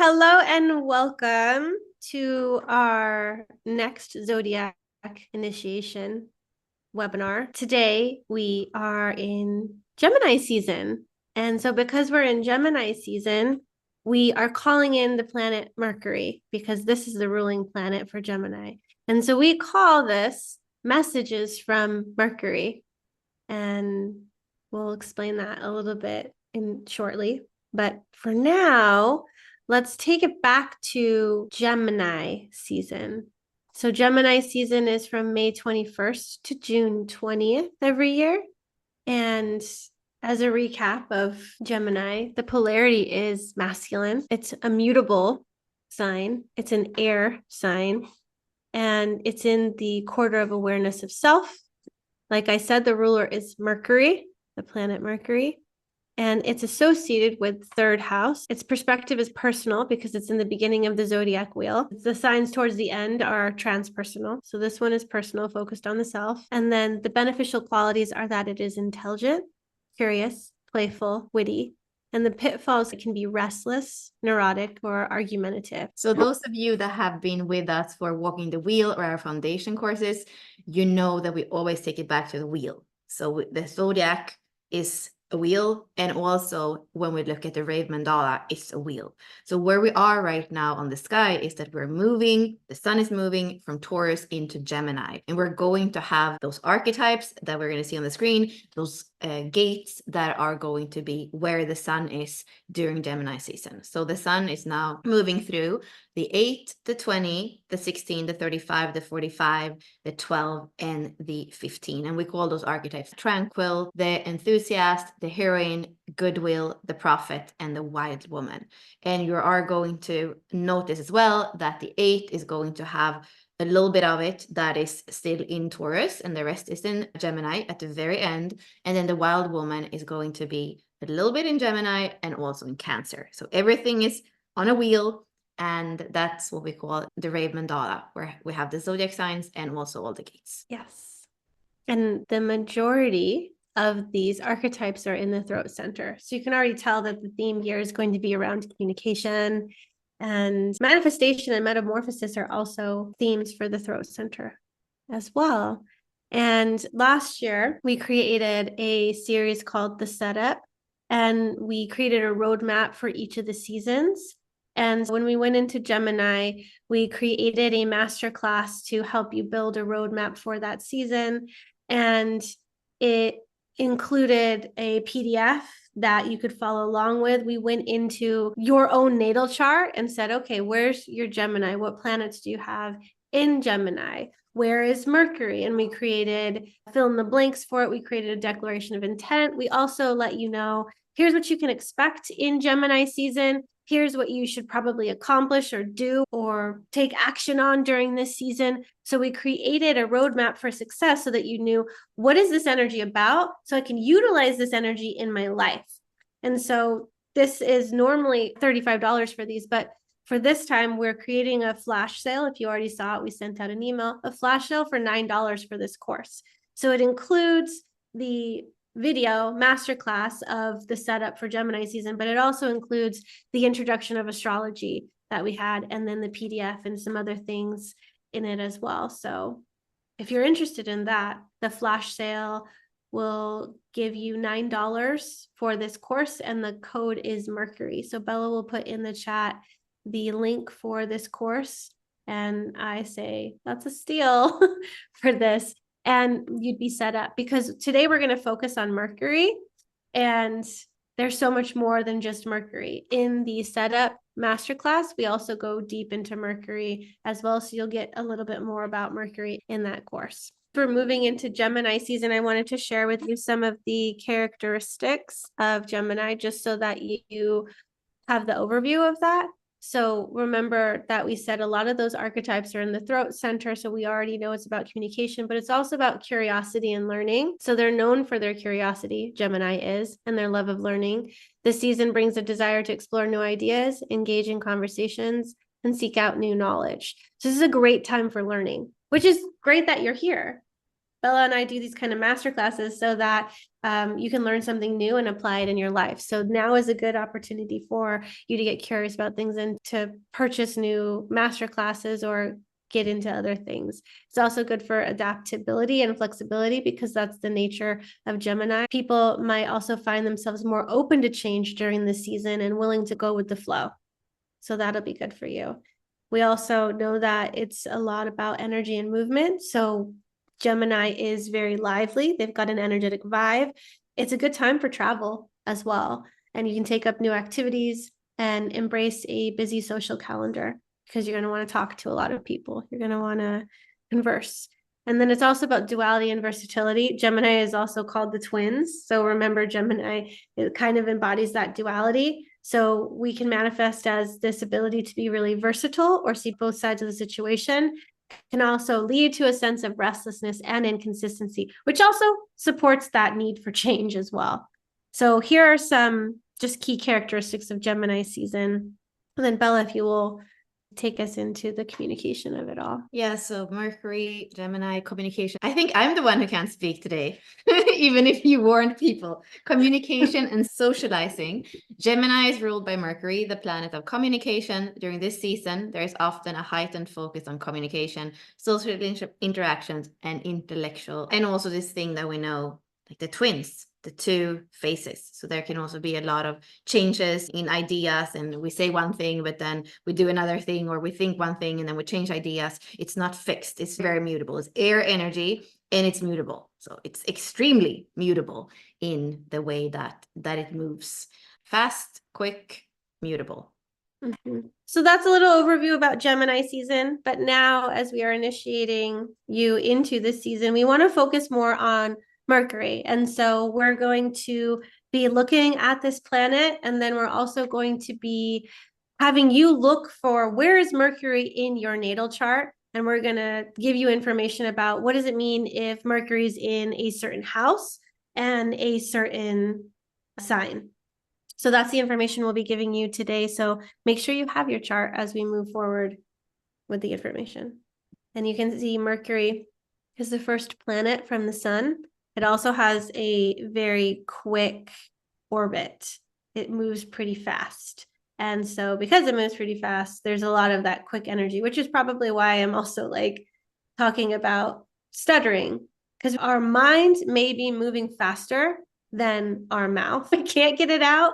Hello and welcome to our next Zodiac initiation webinar. Today we are in Gemini season. And so because we're in Gemini season, we are calling in the planet Mercury because this is the ruling planet for Gemini. And so we call this messages from Mercury. And we'll explain that a little bit shortly. But for now, let's take it back to Gemini season. So Gemini season is from May 21st to June 20th every year. And as a recap of Gemini, the polarity is masculine. It's a mutable sign. It's an air sign. And it's in the quarter of awareness of self. Like I said, the ruler is Mercury, the planet Mercury, and it's associated with third house. Its perspective is personal because it's in the beginning of the zodiac wheel. The signs towards the end are transpersonal. So this one is personal, focused on the self. And then the beneficial qualities are that it is intelligent, curious, playful, witty. And the pitfalls can be restless, neurotic, or argumentative. So those of you that have been with us for Walking the Wheel or our foundation courses, you know that we always take it back to the wheel. So the zodiac is a wheel, and also when we look at the Rave Mandala, it's a wheel. So where we are right now on the sky is that we're moving, the sun is moving from Taurus into Gemini, and we're going to have those archetypes that we're going to see on the screen, those gates that are going to be where the sun is during Gemini season. So the sun is now moving through the 8, the 20, the 16, the 35, the 45, the 12, and the 15. And we call those archetypes tranquil, the enthusiast, the heroine, goodwill, the prophet, and the wild woman. And you are going to notice as well that the 8 is going to have a little bit of it that is still in Taurus, and the rest is in Gemini at the very end. And then the wild woman is going to be a little bit in Gemini and also in Cancer. So everything is on a wheel, and that's what we call the Rave Mandala, where we have the zodiac signs and also all the gates. Yes. And the majority of these archetypes are in the throat center. So you can already tell that the theme here is going to be around communication, and manifestation and metamorphosis are also themes for the throat center as well. And last year, we created a series called The Setup, and we created a roadmap for each of the seasons. And when we went into Gemini, we created a masterclass to help you build a roadmap for that season. And it included a PDF that you could follow along with. We went into your own natal chart and said, okay, where's your Gemini? What planets do you have in Gemini? Where is Mercury? And we created fill in the blanks for it. We created a declaration of intent. We also let you know, here's what you can expect in Gemini season. Here's what you should probably accomplish or do or take action on during this season. So we created a roadmap for success so that you knew, what is this energy about? So I can utilize this energy in my life. And so this is normally $35 for these, but for this time, we're creating a flash sale. If you already saw it, we sent out an email, a flash sale for $9 for this course. So it includes the video masterclass of the setup for Gemini season, but it also includes the introduction of astrology that we had, and then the PDF and some other things in it as well. So if you're interested in that, the flash sale will give you $9 for this course, and the code is Mercury. So Bella will put in the chat the link for this course, and I say that's a steal for this. And you'd be set up, because today we're going to focus on Mercury, and there's so much more than just Mercury. In the setup masterclass, we also go deep into Mercury as well, so you'll get a little bit more about Mercury in that course. For moving into Gemini season, I wanted to share with you some of the characteristics of Gemini, just so that you have the overview of that. So remember that we said a lot of those archetypes are in the throat center. So we already know it's about communication, but it's also about curiosity and learning. So they're known for their curiosity, Gemini is, and their love of learning. This season brings a desire to explore new ideas, engage in conversations, and seek out new knowledge. So this is a great time for learning, which is great that you're here. Bella and I do these kind of master classes so that you can learn something new and apply it in your life. So now is a good opportunity for you to get curious about things and to purchase new master classes or get into other things. It's also good for adaptability and flexibility because that's the nature of Gemini. People might also find themselves more open to change during the season and willing to go with the flow. So that'll be good for you. We also know that it's a lot about energy and movement. So Gemini is very lively. They've got an energetic vibe. It's a good time for travel as well. And you can take up new activities and embrace a busy social calendar because you're going to want to talk to a lot of people. You're going to want to converse. And then it's also about duality and versatility. Gemini is also called the twins. So remember, Gemini, it kind of embodies that duality. So we can manifest as this ability to be really versatile or see both sides of the situation. Can also lead to a sense of restlessness and inconsistency, which also supports that need for change as well. So here are some just key characteristics of Gemini season. And then Bella, if you will take us into the communication of it all. Yeah, so Mercury, Gemini, communication. I think I'm the one who can't speak today, even if you warned people. Communication and socializing. Gemini is ruled by Mercury, the planet of communication. During this season, there is often a heightened focus on communication, social interactions, and intellectual. And also this thing that we know, like the twins, the two faces. So there can also be a lot of changes in ideas, and we say one thing, but then we do another thing, or we think one thing and then we change ideas. It's not fixed. It's very mutable. It's air energy and it's mutable. So it's extremely mutable in the way that it moves. Fast, quick, mutable. Mm-hmm. So that's a little overview about Gemini season. But now, as we are initiating you into this season, we want to focus more on Mercury. And so we're going to be looking at this planet, and then we're also going to be having you look for where is Mercury in your natal chart. And we're going to give you information about what does it mean if Mercury is in a certain house and a certain sign. So that's the information we'll be giving you today. So make sure you have your chart as we move forward with the information. And you can see Mercury is the first planet from the sun. It also has a very quick orbit. It moves pretty fast. And so because it moves pretty fast, there's a lot of that quick energy, which is probably why I'm also like talking about stuttering, because our mind may be moving faster than our mouth. I can't get it out.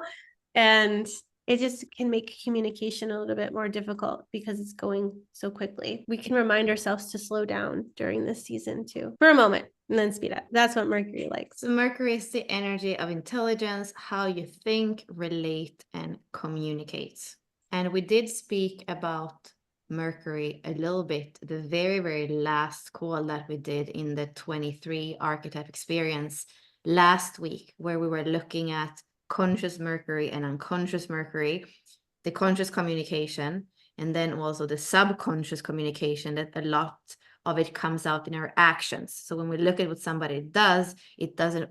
And it just can make communication a little bit more difficult because it's going so quickly. We can remind ourselves to slow down during this season too, for a moment, and then speed up. That's what Mercury likes. So Mercury is the energy of intelligence, how you think, relate, and communicate. And we did speak about Mercury a little bit, the very, very last call that we did in the 23 archetype experience last week, where we were looking at conscious Mercury and unconscious Mercury, the conscious communication, and then also the subconscious communication, that a lot of it comes out in our actions. So when we look at what somebody does, it isn't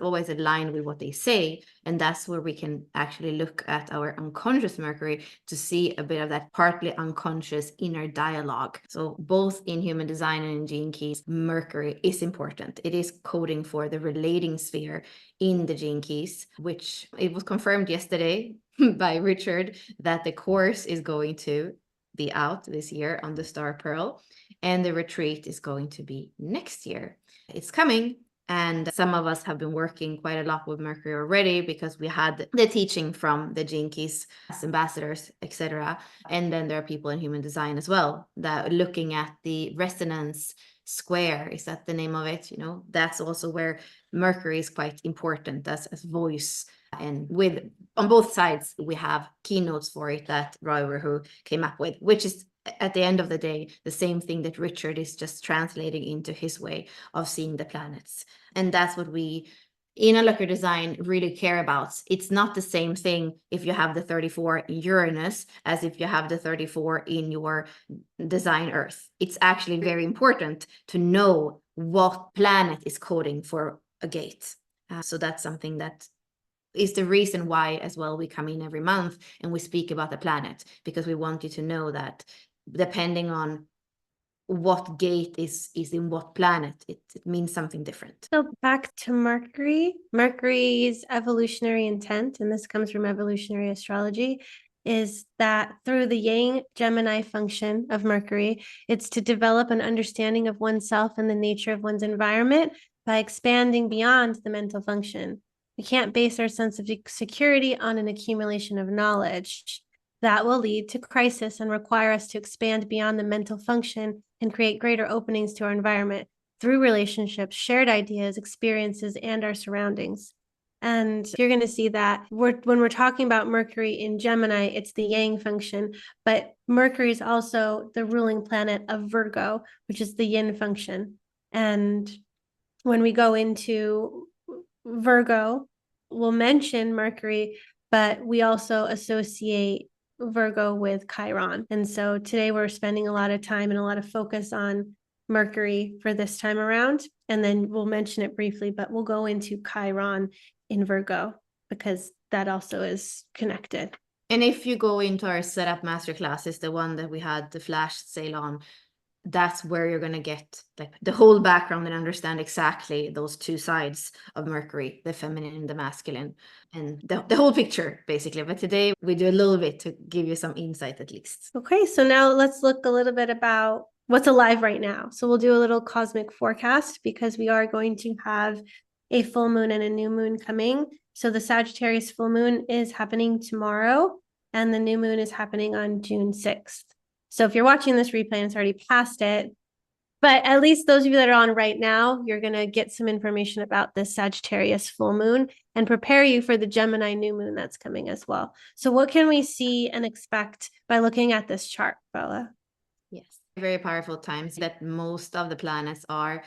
always aligned with what they say. And that's where we can actually look at our unconscious Mercury to see a bit of that partly unconscious inner dialogue. So both in human design and in Gene Keys, Mercury is important. It is coding for the relating sphere in the Gene Keys, which it was confirmed yesterday by Richard that the course is going to be out this year on the Star Pearl, and the retreat is going to be next year. It's coming, and some of us have been working quite a lot with Mercury already because we had the teaching from the Gene Keys as ambassadors, etc. And then there are people in human design as well that are looking at the resonance square. Is that the name of it? You know, that's also where Mercury is quite important as voice. And with on both sides, we have keynotes for it that Roy Rahu came up with, which is at the end of the day, the same thing that Richard is just translating into his way of seeing the planets. And that's what we in a Looker design really care about. It's not the same thing if you have the 34 in Uranus as if you have the 34 in your design Earth. It's actually very important to know what planet is coding for a gate. So that's something that is the reason why as well we come in every month and we speak about the planet, because we want you to know that depending on what gate is in what planet. It means something different. So back to Mercury. Mercury's evolutionary intent, and this comes from evolutionary astrology, is that through the Yang Gemini function of Mercury, it's to develop an understanding of oneself and the nature of one's environment by expanding beyond the mental function. We can't base our sense of security on an accumulation of knowledge. That will lead to crisis and require us to expand beyond the mental function and create greater openings to our environment through relationships, shared ideas, experiences, and our surroundings. And you're going to see that when we're talking about Mercury in Gemini, it's the Yang function, but Mercury is also the ruling planet of Virgo, which is the Yin function. And when we go into Virgo, we'll mention Mercury, but we also associate Virgo with Chiron. And so today we're spending a lot of time and a lot of focus on Mercury for this time around. And then we'll mention it briefly, but we'll go into Chiron in Virgo because that also is connected. And if you go into our setup masterclasses, the one that we had the flash sale on, that's where you're going to get like the whole background and understand exactly those two sides of Mercury, the feminine and the masculine, and the whole picture basically. But today we do a little bit to give you some insight at least. Okay, so now let's look a little bit about what's alive right now. So we'll do a little cosmic forecast because we are going to have a full moon and a new moon coming. So the Sagittarius full moon is happening tomorrow and the new moon is happening on June 6th. So if you're watching this replay and it's already past it, but at least those of you that are on right now, you're going to get some information about this Sagittarius full moon and prepare you for the Gemini new moon that's coming as well. So what can we see and expect by looking at this chart, Bella? Yes, very powerful times that most of the planets are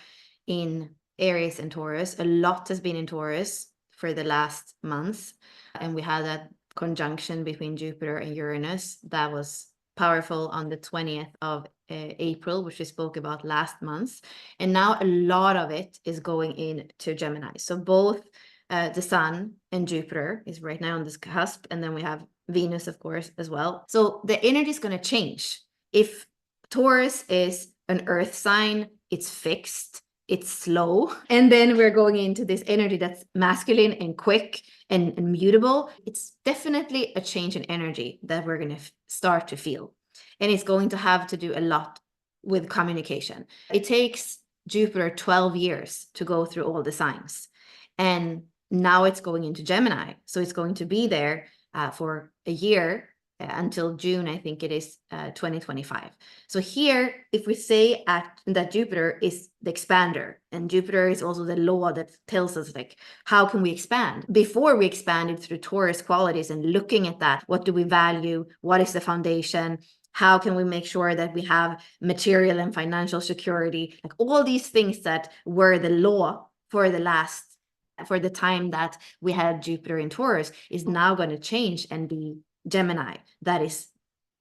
in Aries and Taurus. A lot has been in Taurus for the last months. And we had that conjunction between Jupiter and Uranus that was powerful on the 20th of April, which we spoke about last month. And now a lot of it is going into Gemini. So both the Sun and Jupiter is right now on this cusp. And then we have Venus, of course, as well. So the energy is going to change. If Taurus is an earth sign, it's fixed, it's slow. And then we're going into this energy that's masculine and quick and mutable. It's definitely a change in energy that we're going to start to feel. And it's going to have to do a lot with communication. It takes Jupiter 12 years to go through all the signs. And now it's going into Gemini. So it's going to be there for a year until June, I think it is 2025. So here, if we say that Jupiter is the expander, and Jupiter is also the law that tells us like, how can we expand? Before we expanded through Taurus qualities and looking at that, what do we value? What is the foundation? How can we make sure that we have material and financial security? Like all these things that were the law for the time that we had Jupiter in Taurus is now going to change and be Gemini. That is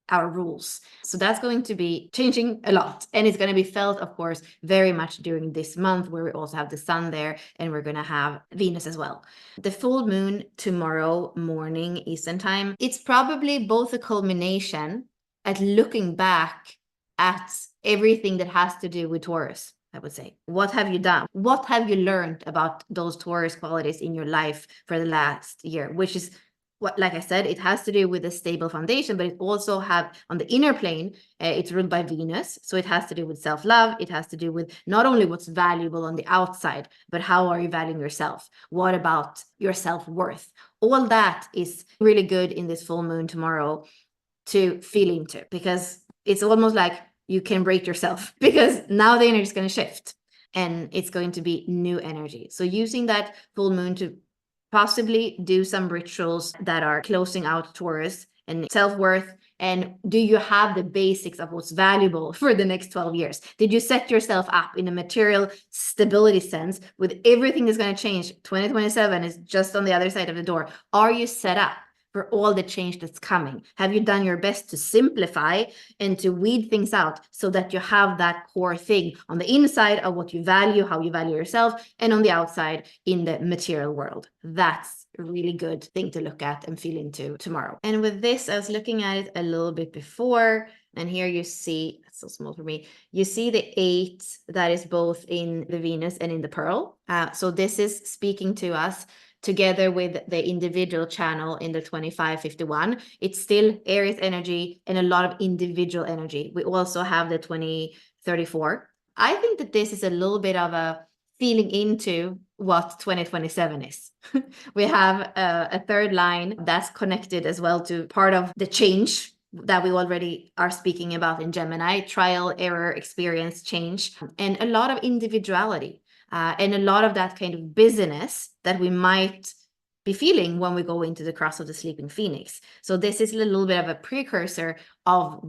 our rules. So that's going to be changing a lot. And it's going to be felt, of course, very much during this month where we also have the Sun there and we're going to have Venus as well. The full moon tomorrow morning Eastern time, it's probably both a culmination at looking back at everything that has to do with Taurus. I would say, what have you done? What have you learned about those Taurus qualities in your life for the last year, which is what, like I said, it has to do with a stable foundation, but it also have on the inner plane, it's ruled by Venus. So it has to do with self-love. It has to do with not only what's valuable on the outside, but how are you valuing yourself? What about your self-worth? All that is really good in this full moon tomorrow to feel into, because it's almost like you can break yourself because now the energy is going to shift and it's going to be new energy. So using that full moon to possibly do some rituals that are closing out Taurus and self-worth. And do you have the basics of what's valuable for the next 12 years? Did you set yourself up in a material stability sense with everything that's going to change? 2027 is just on the other side of the door. Are you set up for all the change that's coming? Have you done your best to simplify and to weed things out so that you have that core thing on the inside of what you value, how you value yourself, and on the outside in the material world? That's a really good thing to look at and feel into tomorrow. And with this, I was looking at it a little bit before. And here you see, it's so small for me, you see the 8 that is both in the Venus and in the Pearl. So this is speaking to us together with the individual channel in the 2551. It's still Aries energy and a lot of individual energy. We also have the 2034. I think that this is a little bit of a feeling into what 2027 is. We have a third line that's connected as well to part of the change that we already are speaking about in Gemini: trial, error, experience, change, and a lot of individuality, and a lot of that kind of busyness that we might be feeling when we go into the cross of the sleeping phoenix. So this is a little bit of a precursor of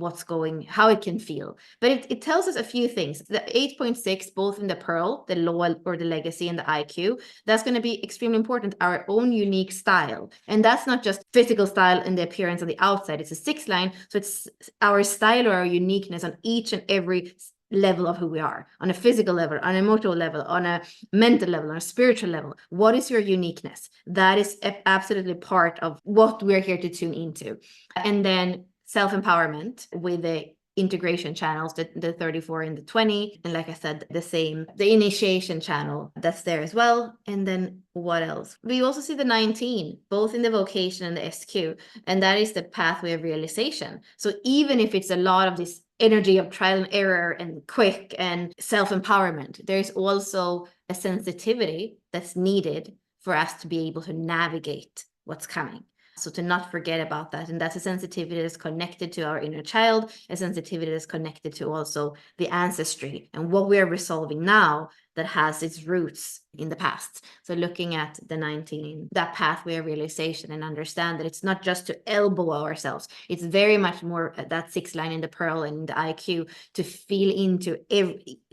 how it can feel. But it tells us a few things. The 8.6, both in the Pearl, the law or the legacy, and the IQ, that's going to be extremely important, our own unique style. And that's not just physical style and the appearance on the outside. It's a 6 line. So it's our style or our uniqueness on each and every level of who we are, on a physical level, on an emotional level, on a mental level, on a spiritual level. What is your uniqueness? That is absolutely part of what we're here to tune into. And then self-empowerment with the integration channels, the 34 and the 20. And like I said, the initiation channel that's there as well. And then what else? We also see the 19, both in the vocation and the SQ. And that is the pathway of realization. So even if it's a lot of this energy of trial and error and quick and self-empowerment, there's also a sensitivity that's needed for us to be able to navigate what's coming. So to not forget about that. And that's a sensitivity that's connected to our inner child, a sensitivity that's connected to also the ancestry and what we're resolving now that has its roots in the past. So looking at the 19, that pathway of realization, and understand that it's not just to elbow ourselves. It's very much more that 6 line in the Pearl and in the IQ to feel into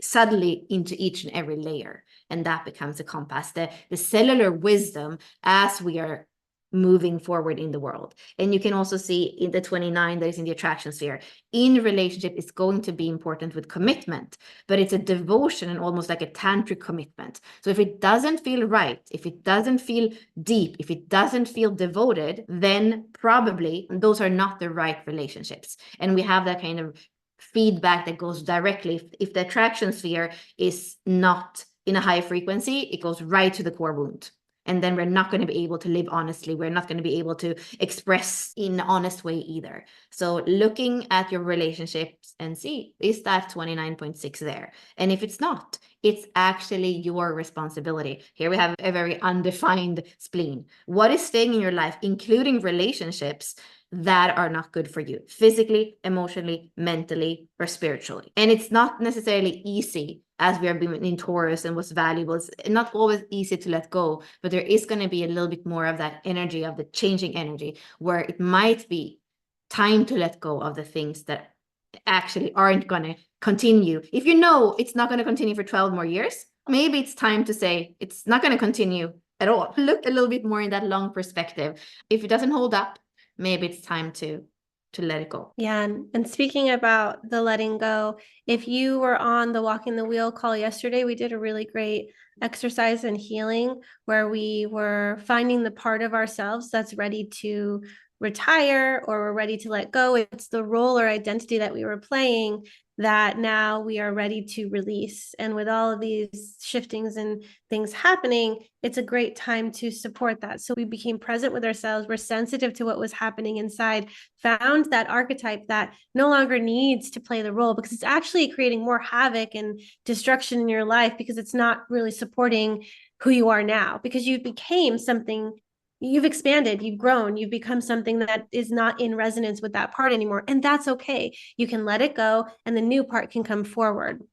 subtly into each and every layer. And that becomes a compass, the cellular wisdom as we are moving forward in the world. And you can also see in the 29 that is in the attraction sphere, in relationship, it's going to be important with commitment, but it's a devotion and almost like a tantric commitment. So if it doesn't feel right, if it doesn't feel deep, if it doesn't feel devoted, then probably those are not the right relationships. And we have that kind of feedback that goes directly. If the attraction sphere is not in a high frequency, it goes right to the core wound. And then we're not going to be able to live honestly. We're not going to be able to express in an honest way either. So looking at your relationships and see, is that 29.6 there? And if it's not, it's actually your responsibility. Here we have a very undefined spleen. What is staying in your life, including relationships that are not good for you, physically, emotionally, mentally, or spiritually? And it's not necessarily easy, as we are being in Taurus and what's valuable. It's not always easy to let go, but there is going to be a little bit more of that energy, of the changing energy, where it might be time to let go of the things that actually aren't going to continue. If you know it's not going to continue for 12 more years, maybe it's time to say it's not going to continue at all. Look a little bit more in that long perspective. If it doesn't hold up, maybe it's time to let it go. Yeah. And speaking about the letting go, if you were on the Walking the Wheel call yesterday, we did a really great exercise in healing where we were finding the part of ourselves that's ready to retire or we're ready to let go. It's the role or identity that we were playing that now we are ready to release. And with all of these shiftings and things happening, it's a great time to support that. So we became present with ourselves. We're sensitive to what was happening inside, found that archetype that no longer needs to play the role because it's actually creating more havoc and destruction in your life because it's not really supporting who you are now, because you became something. You've expanded, you've grown, you've become something that is not in resonance with that part anymore. And that's okay. You can let it go and the new part can come forward.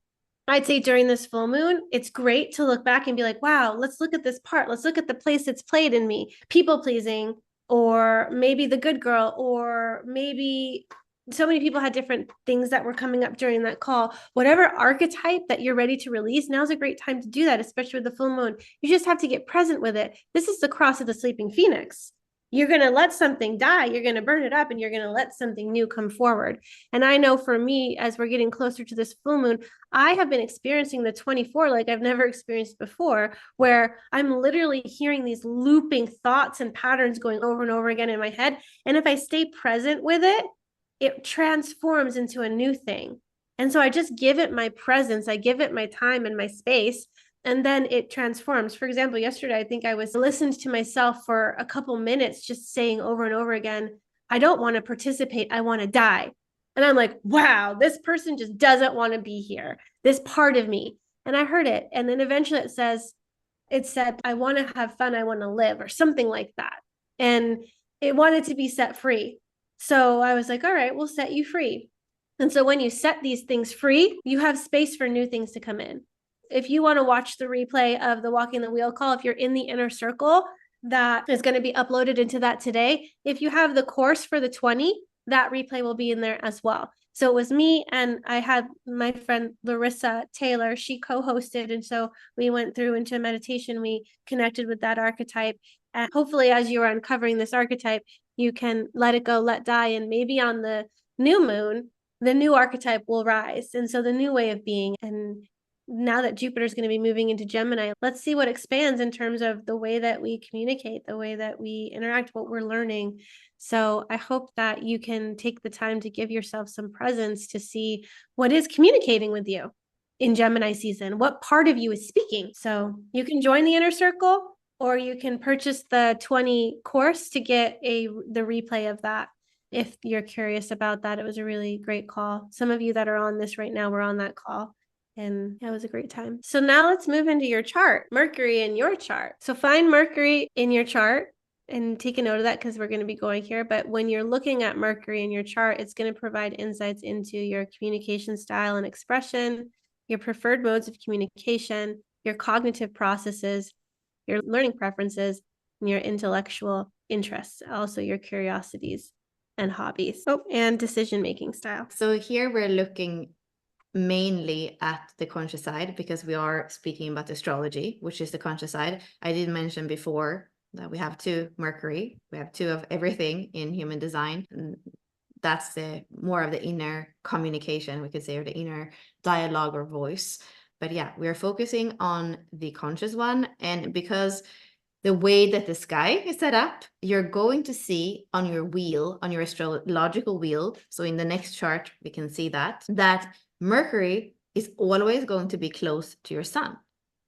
I'd say during this full moon, it's great to look back and be like, wow, let's look at this part. Let's look at the place it's played in me. People pleasing, or maybe the good girl, or maybe so many people had different things that were coming up during that call. Whatever archetype that you're ready to release, now's a great time to do that, especially with the full moon. You just have to get present with it. This is the cross of the sleeping phoenix. You're going to let something die, you're going to burn it up, and you're going to let something new come forward. And I know for me, as we're getting closer to this full moon, I have been experiencing the 24 like I've never experienced before, where I'm literally hearing these looping thoughts and patterns going over and over again in my head. And if I stay present with it, it transforms into a new thing. And so I just give it my presence, I give it my time and my space, and then it transforms. For example, yesterday, I think I was listened to myself for a couple minutes, just saying over and over again, I don't want to participate, I want to die. And I'm like, wow, this person just doesn't want to be here, this part of me. And I heard it. And then eventually it said, I want to have fun, I want to live, or something like that. And it wanted to be set free. So I was like, all right, we'll set you free. And so when you set these things free, you have space for new things to come in. If you want to watch the replay of the Walking the Wheel call, if you're in the inner circle, that is going to be uploaded into that today. If you have the course for the 20, that replay will be in there as well. So it was me, and I had my friend Larissa Taylor, she co-hosted. And so we went through into meditation, we connected with that archetype. And hopefully, as you are uncovering this archetype, you can let it go, let die. And maybe on the new moon, the new archetype will rise. And so the new way of being. And now that Jupiter is going to be moving into Gemini, let's see what expands in terms of the way that we communicate, the way that we interact, what we're learning. So I hope that you can take the time to give yourself some presence to see what is communicating with you in Gemini season, what part of you is speaking. So you can join the inner circle, or you can purchase the 20 course to get the replay of that. If you're curious about that, it was a really great call. Some of you that are on this right now were on that call. And it was a great time. So now let's move into your chart, Mercury in your chart. So find Mercury in your chart and take a note of that, because we're going to be going here. But when you're looking at Mercury in your chart, it's going to provide insights into your communication style and expression, your preferred modes of communication, your cognitive processes, your learning preferences, and your intellectual interests, also your curiosities and hobbies. Oh, and decision-making style. So here we're looking mainly at the conscious side, because we are speaking about astrology, which is the conscious side. I did mention before that we have 2 Mercury, we have 2 of everything in human design. And that's the more of the inner communication, we could say, or the inner dialogue or voice. But yeah, we're focusing on the conscious one. And because the way that the sky is set up, you're going to see on your wheel, on your astrological wheel, so in the next chart we can see that Mercury is always going to be close to your sun,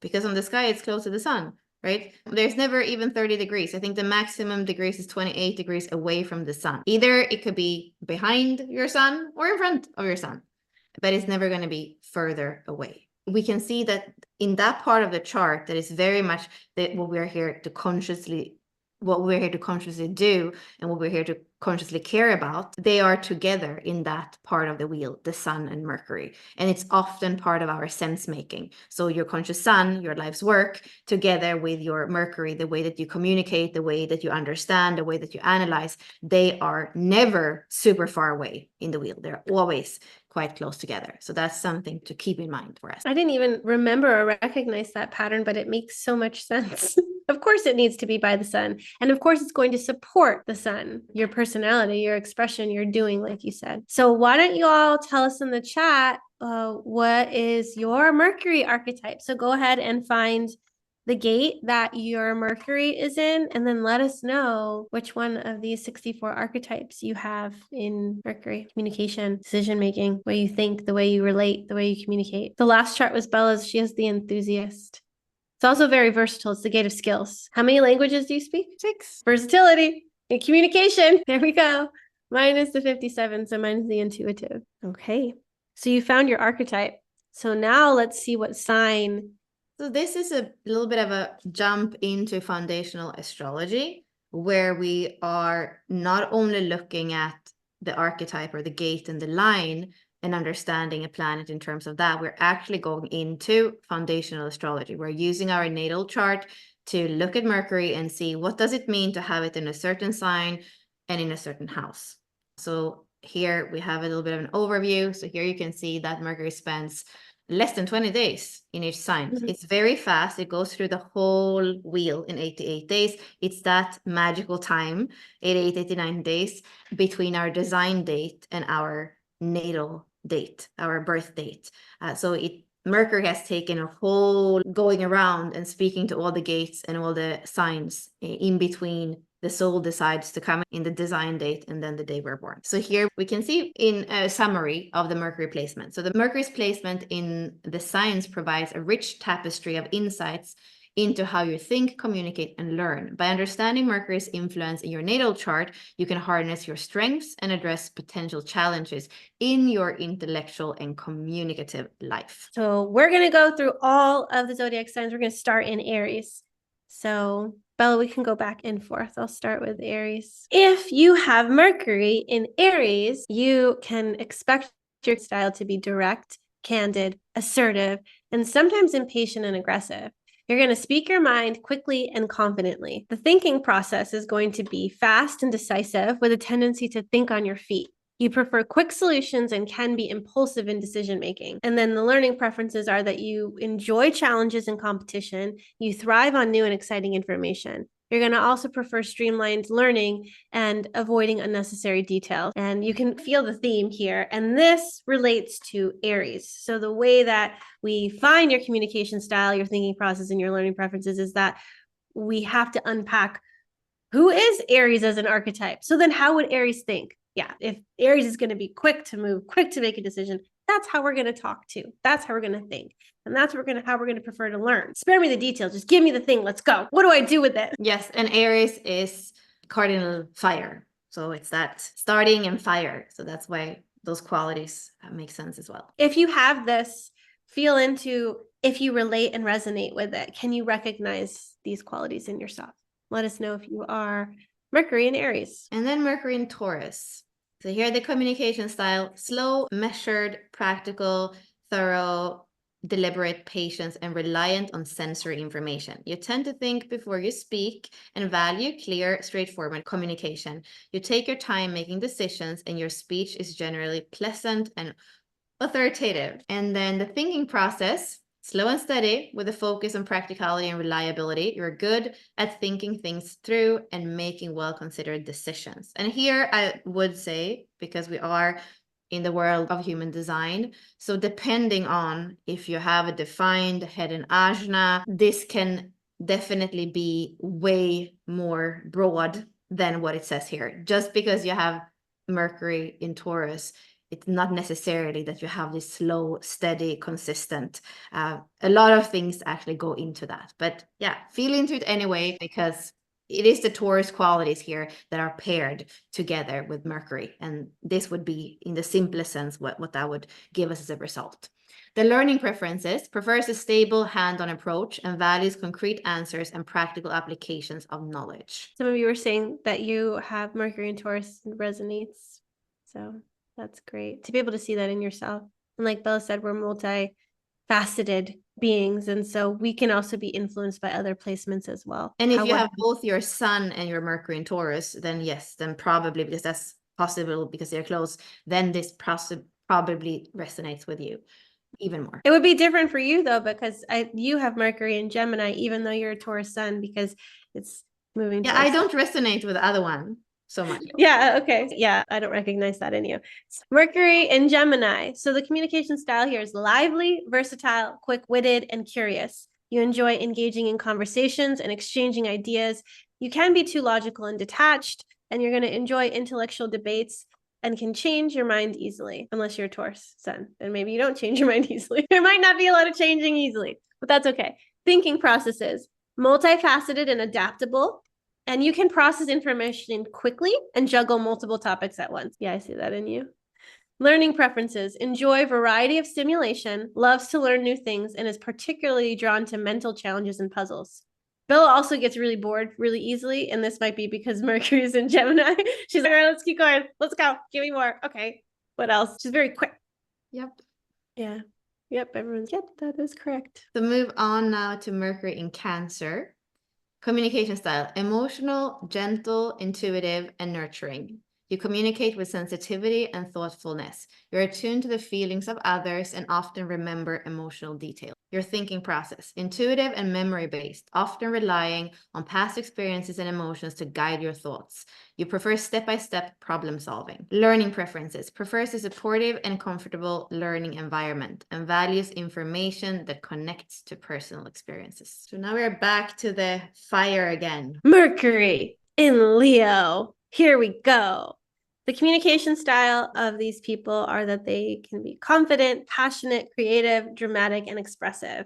because on the sky it's close to the sun, right? There's never even 30 degrees. I think the maximum degrees is 28 degrees away from the sun. Either it could be behind your sun or in front of your sun, but it's never going to be further away. We can see that in that part of the chart, that is very much what we're here to consciously do, and what we're here to consciously care about. They are together in that part of the wheel, the sun and Mercury. And it's often part of our sense making. So your conscious sun, your life's work, together with your Mercury, the way that you communicate, the way that you understand, the way that you analyze, they are never super far away in the wheel. They're always quite close together. So that's something to keep in mind for us. I didn't even remember or recognize that pattern, but it makes so much sense. Of course, it needs to be by the sun. And of course, it's going to support the sun, your personality, your expression, your doing, like you said. So why don't you all tell us in the chat, what is your Mercury archetype? So go ahead and find the gate that your Mercury is in, and then let us know which one of these 64 archetypes you have in Mercury. Communication, decision-making, the way you think, the way you relate, the way you communicate. The last chart was Bella's. She has the enthusiast. It's also very versatile. It's the gate of skills. How many languages do you speak? 6. Versatility and communication. There we go. Mine is the 57, so mine is the intuitive. Okay. So you found your archetype. So now let's see what sign. So this is a little bit of a jump into foundational astrology, where we are not only looking at the archetype or the gate and the line and understanding a planet in terms of that, we're actually going into foundational astrology. We're using our natal chart to look at Mercury and see what does it mean to have it in a certain sign and in a certain house. So here we have a little bit of an overview. So here you can see that Mercury spends less than 20 days in each sign. Mm-hmm. It's very fast. It goes through the whole wheel in 88 days. It's that magical time, 88, 89 days between our design date and our natal date, our birth date. Mercury has taken a whole going around and speaking to all the gates and all the signs in between the soul decides to come in the design date and then the day we're born. So here we can see in a summary of the Mercury placement. So the Mercury's placement in the signs provides a rich tapestry of insights into how you think, communicate, and learn. By understanding Mercury's influence in your natal chart, you can harness your strengths and address potential challenges in your intellectual and communicative life. So we're going to go through all of the zodiac signs. We're going to start in Aries. So Bella, we can go back and forth. I'll start with Aries. If you have Mercury in Aries, you can expect your style to be direct, candid, assertive, and sometimes impatient and aggressive. You're going to speak your mind quickly and confidently. The thinking process is going to be fast and decisive with a tendency to think on your feet. You prefer quick solutions and can be impulsive in decision making. And then the learning preferences are that you enjoy challenges and competition. You thrive on new and exciting information. You're going to also prefer streamlined learning and avoiding unnecessary detail. And you can feel the theme here. And this relates to Aries. So the way that we find your communication style, your thinking process, and your learning preferences is that we have to unpack who is Aries as an archetype. So then how would Aries think? Yeah, if Aries is going to be quick to move, quick to make a decision, that's how we're going to talk to. That's how we're going to think. And that's how we're going to prefer to learn. Spare me the details. Just give me the thing. Let's go. What do I do with it? Yes, and Aries is cardinal fire. So it's that starting and fire. So that's why those qualities make sense as well. If you have this, feel into if you relate and resonate with it. Can you recognize these qualities in yourself? Let us know if you are Mercury in Aries. And then Mercury in Taurus. So here the communication style, slow, measured, practical, thorough, deliberate, patient, and reliant on sensory information. You tend to think before you speak and value clear, straightforward communication. You take your time making decisions and your speech is generally pleasant and authoritative. And then the thinking process, slow and steady with a focus on practicality and reliability. You're good at thinking things through and making well-considered decisions. And here I would say, because we are in the world of human design, so depending on if you have a defined head and ajna, this can definitely be way more broad than what it says here. Just because you have Mercury in Taurus, it's not necessarily that you have this slow, steady, consistent. A lot of things actually go into that. But yeah, feel into it anyway, because it is the Taurus qualities here that are paired together with Mercury. And this would be, in the simplest sense, what that would give us as a result. The learning preferences prefers a stable hand-on approach and values concrete answers and practical applications of knowledge. Some of you were saying that you have Mercury in Taurus resonates. So that's great to be able to see that in yourself. And like Bella said, we're multifaceted beings. And so we can also be influenced by other placements as well. And if you have both your sun and your Mercury in Taurus, then yes, then probably, because that's possible because they're close, then this probably resonates with you even more. It would be different for you though, because you have Mercury in Gemini, even though you're a Taurus sun, because it's moving. Yeah, I don't resonate with the other one so much. Yeah, okay. Yeah, I don't recognize that in you. Mercury in Gemini. So the communication style here is lively, versatile, quick-witted, and curious. You enjoy engaging in conversations and exchanging ideas. You can be too logical and detached, and you're going to enjoy intellectual debates and can change your mind easily, unless you're a Taurus sun. And maybe you don't change your mind easily. There might not be a lot of changing easily, but that's okay. Thinking processes, multifaceted and adaptable. And you can process information quickly and juggle multiple topics at once. Yeah, I see that in you. Learning preferences, enjoy variety of stimulation, loves to learn new things, and is particularly drawn to mental challenges and puzzles. Bella also gets really bored really easily, and this might be because Mercury is in Gemini. She's like, all right, let's keep going. Let's go. Give me more. Okay. What else? She's very quick. Yep. Yeah. Yep. Everyone's, yep, that is correct. So move on now to Mercury in Cancer. Communication style, emotional, gentle, intuitive, and nurturing. You communicate with sensitivity and thoughtfulness. You're attuned to the feelings of others and often remember emotional details. Your thinking process, intuitive and memory-based, often relying on past experiences and emotions to guide your thoughts. You prefer step-by-step problem solving. Learning preferences, prefers a supportive and comfortable learning environment and values information that connects to personal experiences. So now we're back to the fire again. Mercury in Leo. Here we go. The communication style of these people are that they can be confident, passionate, creative, dramatic, and expressive.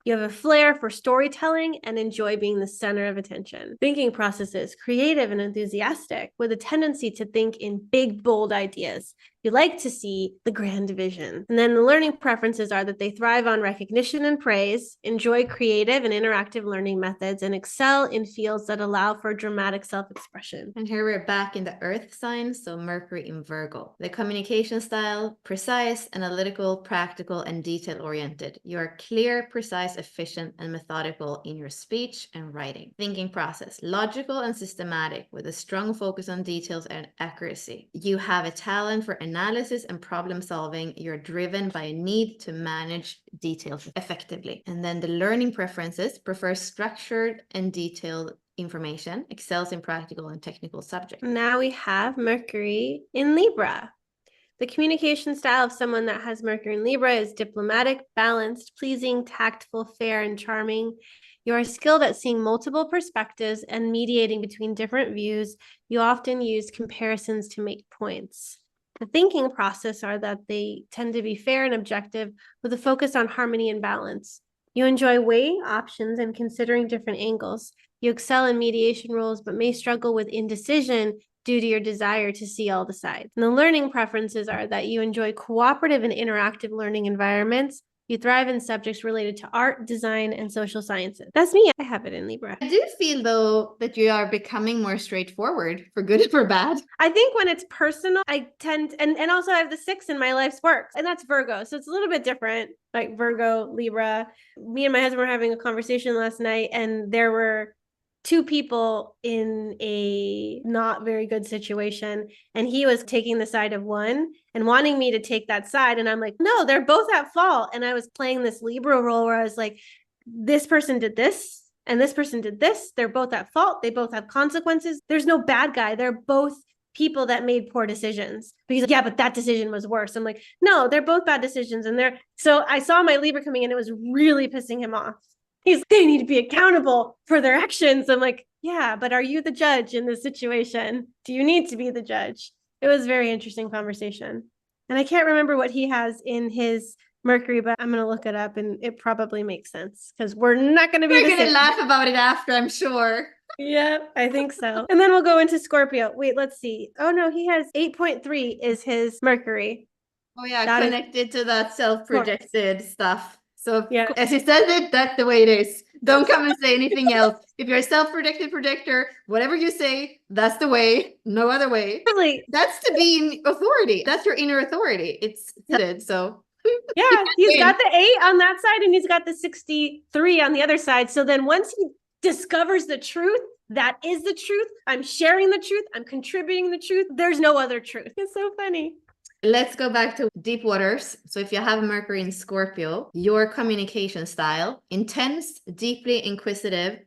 You have a flair for storytelling and enjoy being the center of attention. Thinking processes, creative and enthusiastic, with a tendency to think in big, bold ideas. You like to see the grand vision. And then the learning preferences are that they thrive on recognition and praise, enjoy creative and interactive learning methods, and excel in fields that allow for dramatic self-expression. And here we're back in the earth sign, so Mercury in Virgo. The communication style, precise, analytical, practical, and detail-oriented. You are clear, precise, efficient, and methodical in your speech and writing. Thinking process, logical and systematic, with a strong focus on details and accuracy. You have a talent for analysis and problem solving. You're driven by a need to manage details effectively. And then the learning preferences, prefer structured and detailed information, excels in practical and technical subjects. Now we have Mercury in Libra. The communication style of someone that has Mercury in Libra is diplomatic, balanced, pleasing, tactful, fair, and charming. You are skilled at seeing multiple perspectives and mediating between different views. You often use comparisons to make points. The thinking process are that they tend to be fair and objective with a focus on harmony and balance. You enjoy weighing options and considering different angles. You excel in mediation roles, but may struggle with indecision due to your desire to see all the sides. And the learning preferences are that you enjoy cooperative and interactive learning environments. You thrive in subjects related to art, design, and social sciences. That's me. I have it in Libra. I do feel, though, that you are becoming more straightforward, for good or for bad. I think when it's personal, I tend, and also I have the 6 in my life's work, and that's Virgo. So it's a little bit different, like Virgo, Libra. Me and my husband were having a conversation last night, and there were 2 people in a not very good situation, and he was taking the side of one and wanting me to take that side, and I'm like, no, they're both at fault. And I was playing this Libra role where I was like, this person did this and this person did this, they're both at fault, they both have consequences, there's no bad guy, they're both people that made poor decisions. But he's like, yeah, but that decision was worse. I'm like, no, they're both bad decisions. And so I saw my Libra coming in, it was really pissing him off. He's, they need to be accountable for their actions. I'm like, yeah, but are you the judge in this situation? Do you need to be the judge? It was a very interesting conversation. And I can't remember what he has in his Mercury, but I'm going to look it up and it probably makes sense because we're not going to be We're going to laugh about it after, I'm sure. Yeah, I think so. And then we'll go into Scorpio. Wait, let's see. Oh no, he has 8.3 is his Mercury. Oh yeah, connected to that self-projected stuff. So yeah, as he says it, that's the way it is. Don't come and say anything else. If you're a self-projected projector, whatever you say, that's the way, no other way. Really? That's to be in authority. That's your inner authority. It's said, so. Yeah, he's got the 8 on that side and he's got the 63 on the other side. So then once he discovers the truth, that is the truth. I'm sharing the truth. I'm contributing the truth. There's no other truth. It's so funny. Let's go back to deep waters. So if you have Mercury in Scorpio, your communication style, intense, deeply inquisitive,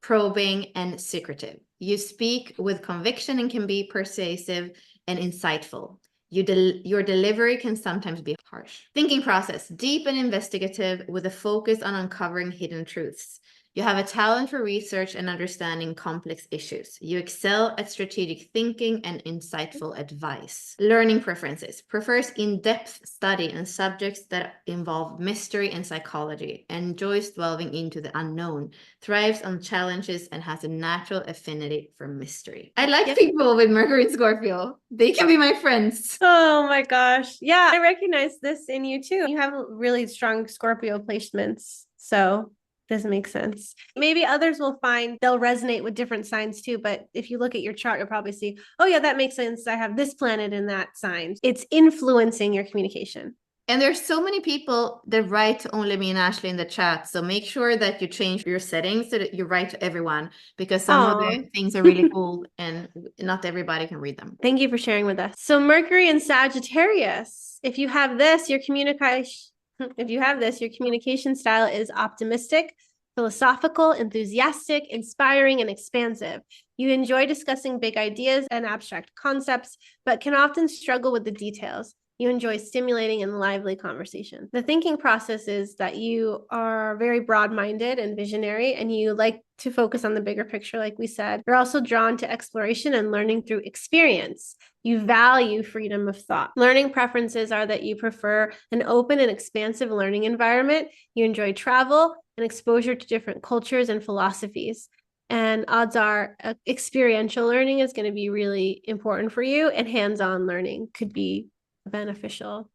probing, and secretive. You speak with conviction and can be persuasive and insightful. Your delivery can sometimes be harsh. Thinking process, deep and investigative with a focus on uncovering hidden truths. You have a talent for research and understanding complex issues. You excel at strategic thinking and insightful advice. Learning preferences. Prefers in-depth study and subjects that involve mystery and psychology. Enjoys delving into the unknown. Thrives on challenges and has a natural affinity for mystery. I like people with Mercury and Scorpio. They can be my friends. Oh my gosh. Yeah, I recognize this in you too. You have really strong Scorpio placements. So doesn't make sense. Maybe others will find they'll resonate with different signs too. But if you look at your chart, you'll probably see, oh yeah, that makes sense. I have this planet in that sign. It's influencing your communication. And there's so many people that write to only me and Ashley in the chat. So make sure that you change your settings so that you write to everyone, because some of the things are really cool and not everybody can read them. Thank you for sharing with us. So Mercury in Sagittarius, if you have this, your communication style is optimistic, philosophical, enthusiastic, inspiring, and expansive. You enjoy discussing big ideas and abstract concepts, but can often struggle with the details. You enjoy stimulating and lively conversation. The thinking process is that you are very broad-minded and visionary, and you like to focus on the bigger picture, like we said. You're also drawn to exploration and learning through experience. You value freedom of thought. Learning preferences are that you prefer an open and expansive learning environment. You enjoy travel and exposure to different cultures and philosophies. And odds are experiential learning is going to be really important for you, and hands-on learning could be a beneficial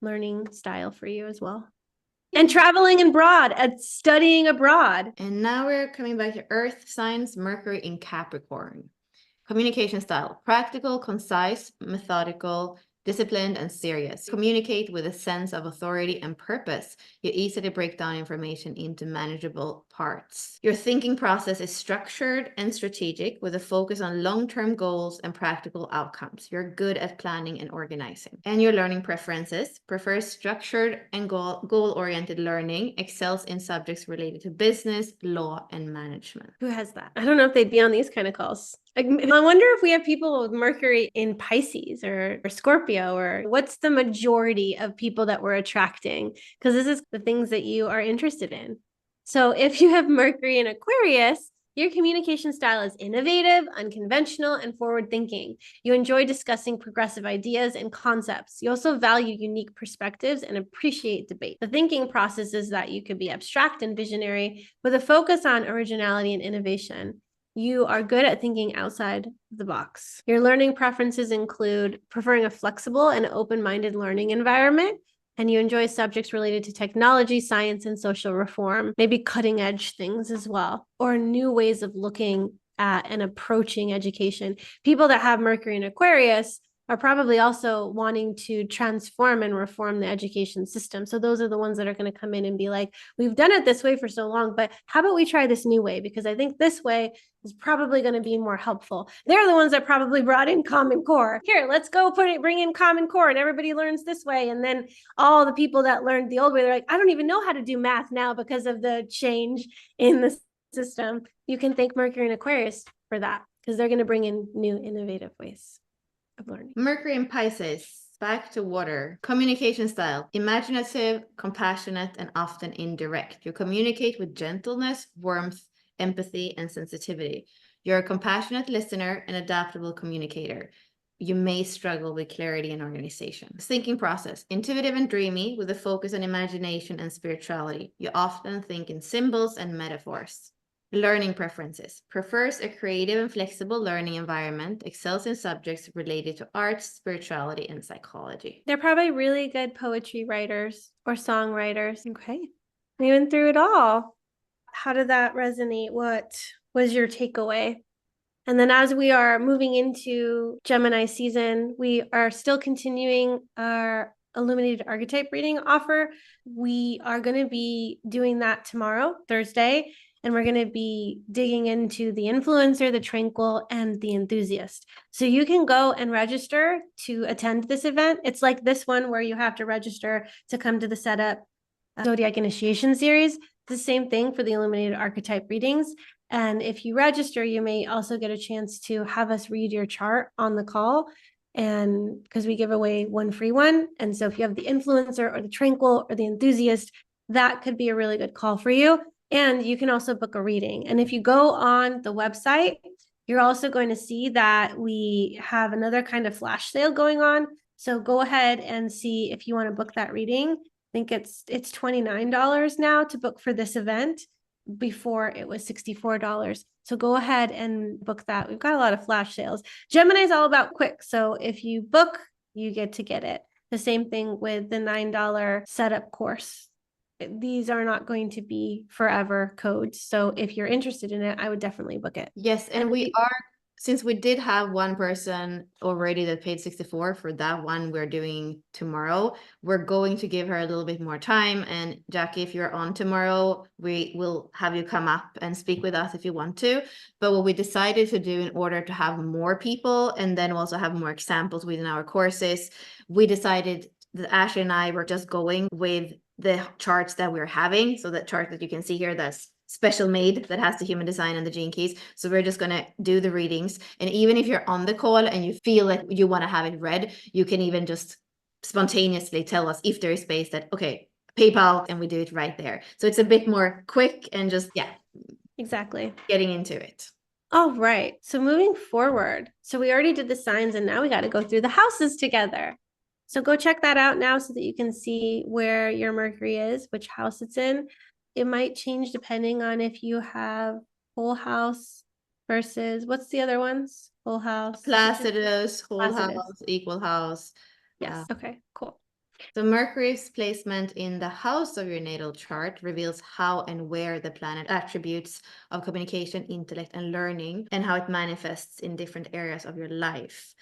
learning style for you as well. And traveling abroad and studying abroad. And now we're coming back to Earth signs, Mercury in Capricorn. Communication style, practical, concise, methodical, disciplined, and serious. Communicate with a sense of authority and purpose. You easily break down information into manageable parts. Your thinking process is structured and strategic with a focus on long-term goals and practical outcomes. You're good at planning and organizing. And your learning preferences, prefers structured and goal-oriented learning, excels in subjects related to business, law, and management. Who has that? I don't know if they'd be on these kind of calls. I wonder if we have people with Mercury in Pisces or Scorpio, or what's the majority of people that we're attracting? Because this is the things that you are interested in. So if you have Mercury in Aquarius, your communication style is innovative, unconventional, and forward-thinking. You enjoy discussing progressive ideas and concepts. You also value unique perspectives and appreciate debate. The thinking process is that you could be abstract and visionary with a focus on originality and innovation. You are good at thinking outside the box. Your learning preferences include preferring a flexible and open-minded learning environment, and you enjoy subjects related to technology, science, and social reform, maybe cutting edge things as well, or new ways of looking at and approaching education. People that have Mercury in Aquarius are probably also wanting to transform and reform the education system. So those are the ones that are going to come in and be like, we've done it this way for so long, but how about we try this new way? Because I think this way is probably going to be more helpful. They're the ones that probably brought in Common Core. Here, let's go bring in Common Core, and everybody learns this way. And then all the people that learned the old way, they're like, I don't even know how to do math now because of the change in the system. You can thank Mercury and Aquarius for that, because they're going to bring in new innovative ways of learning. Mercury in Pisces, back to water. Communication style, imaginative, compassionate, and often indirect. You communicate with gentleness, warmth, empathy, and sensitivity. You're a compassionate listener and adaptable communicator. You may struggle with clarity and organization. Thinking process, intuitive and dreamy with a focus on imagination and spirituality. You often think in symbols and metaphors. Learning preferences, prefers a creative and flexible learning environment, excels in subjects related to arts, spirituality, and psychology. They're probably really good poetry writers or songwriters. Okay. We went through it all. How did that resonate? What was your takeaway? And then as we are moving into Gemini season, we are still continuing our illuminated archetype reading offer. We are going to be doing that tomorrow, Thursday. And we're going to be digging into the influencer, the tranquil, and the enthusiast. So you can go and register to attend this event. It's like this one where you have to register to come to the setup Zodiac initiation series. It's the same thing for the illuminated archetype readings. And if you register, you may also get a chance to have us read your chart on the call. And because we give away one free one. And so if you have the influencer or the tranquil or the enthusiast, that could be a really good call for you. And you can also book a reading. And if you go on the website, you're also going to see that we have another kind of flash sale going on. So go ahead and see if you want to book that reading. I think it's $29 now to book for this event. Before it was $64. So go ahead and book that. We've got a lot of flash sales. Gemini is all about quick. So if you book, you get to get it. The same thing with the $9 setup course. These are not going to be forever codes. So if you're interested in it, I would definitely book it. Yes, and we are, since we did have one person already that paid 64 for that one we're doing tomorrow, we're going to give her a little bit more time. And Jackie, if you're on tomorrow, we will have you come up and speak with us if you want to. But what we decided to do in order to have more people and then also have more examples within our courses, we decided that Ashley and I were just going with the charts that we're having. So that chart that you can see here, that's special made, that has the human design and the gene keys. So we're just going to do the readings. And even if you're on the call and you feel like you want to have it read, you can even just spontaneously tell us if there is space that, okay, PayPal, and we do it right there. So it's a bit more quick and just, yeah, Exactly. getting into it. All right. So moving forward. So we already did the signs and now we got to go through the houses together. So go check that out now so that you can see where your Mercury is, which house it's in. It might change depending on if you have whole house versus what's the other ones? Full house. Placidus, whole Placidus. house, equal house. Yes. Okay, cool. So Mercury's placement in the house of your natal chart reveals how and where the planet attributes of communication, intellect, and learning, and how it manifests in different areas of your life.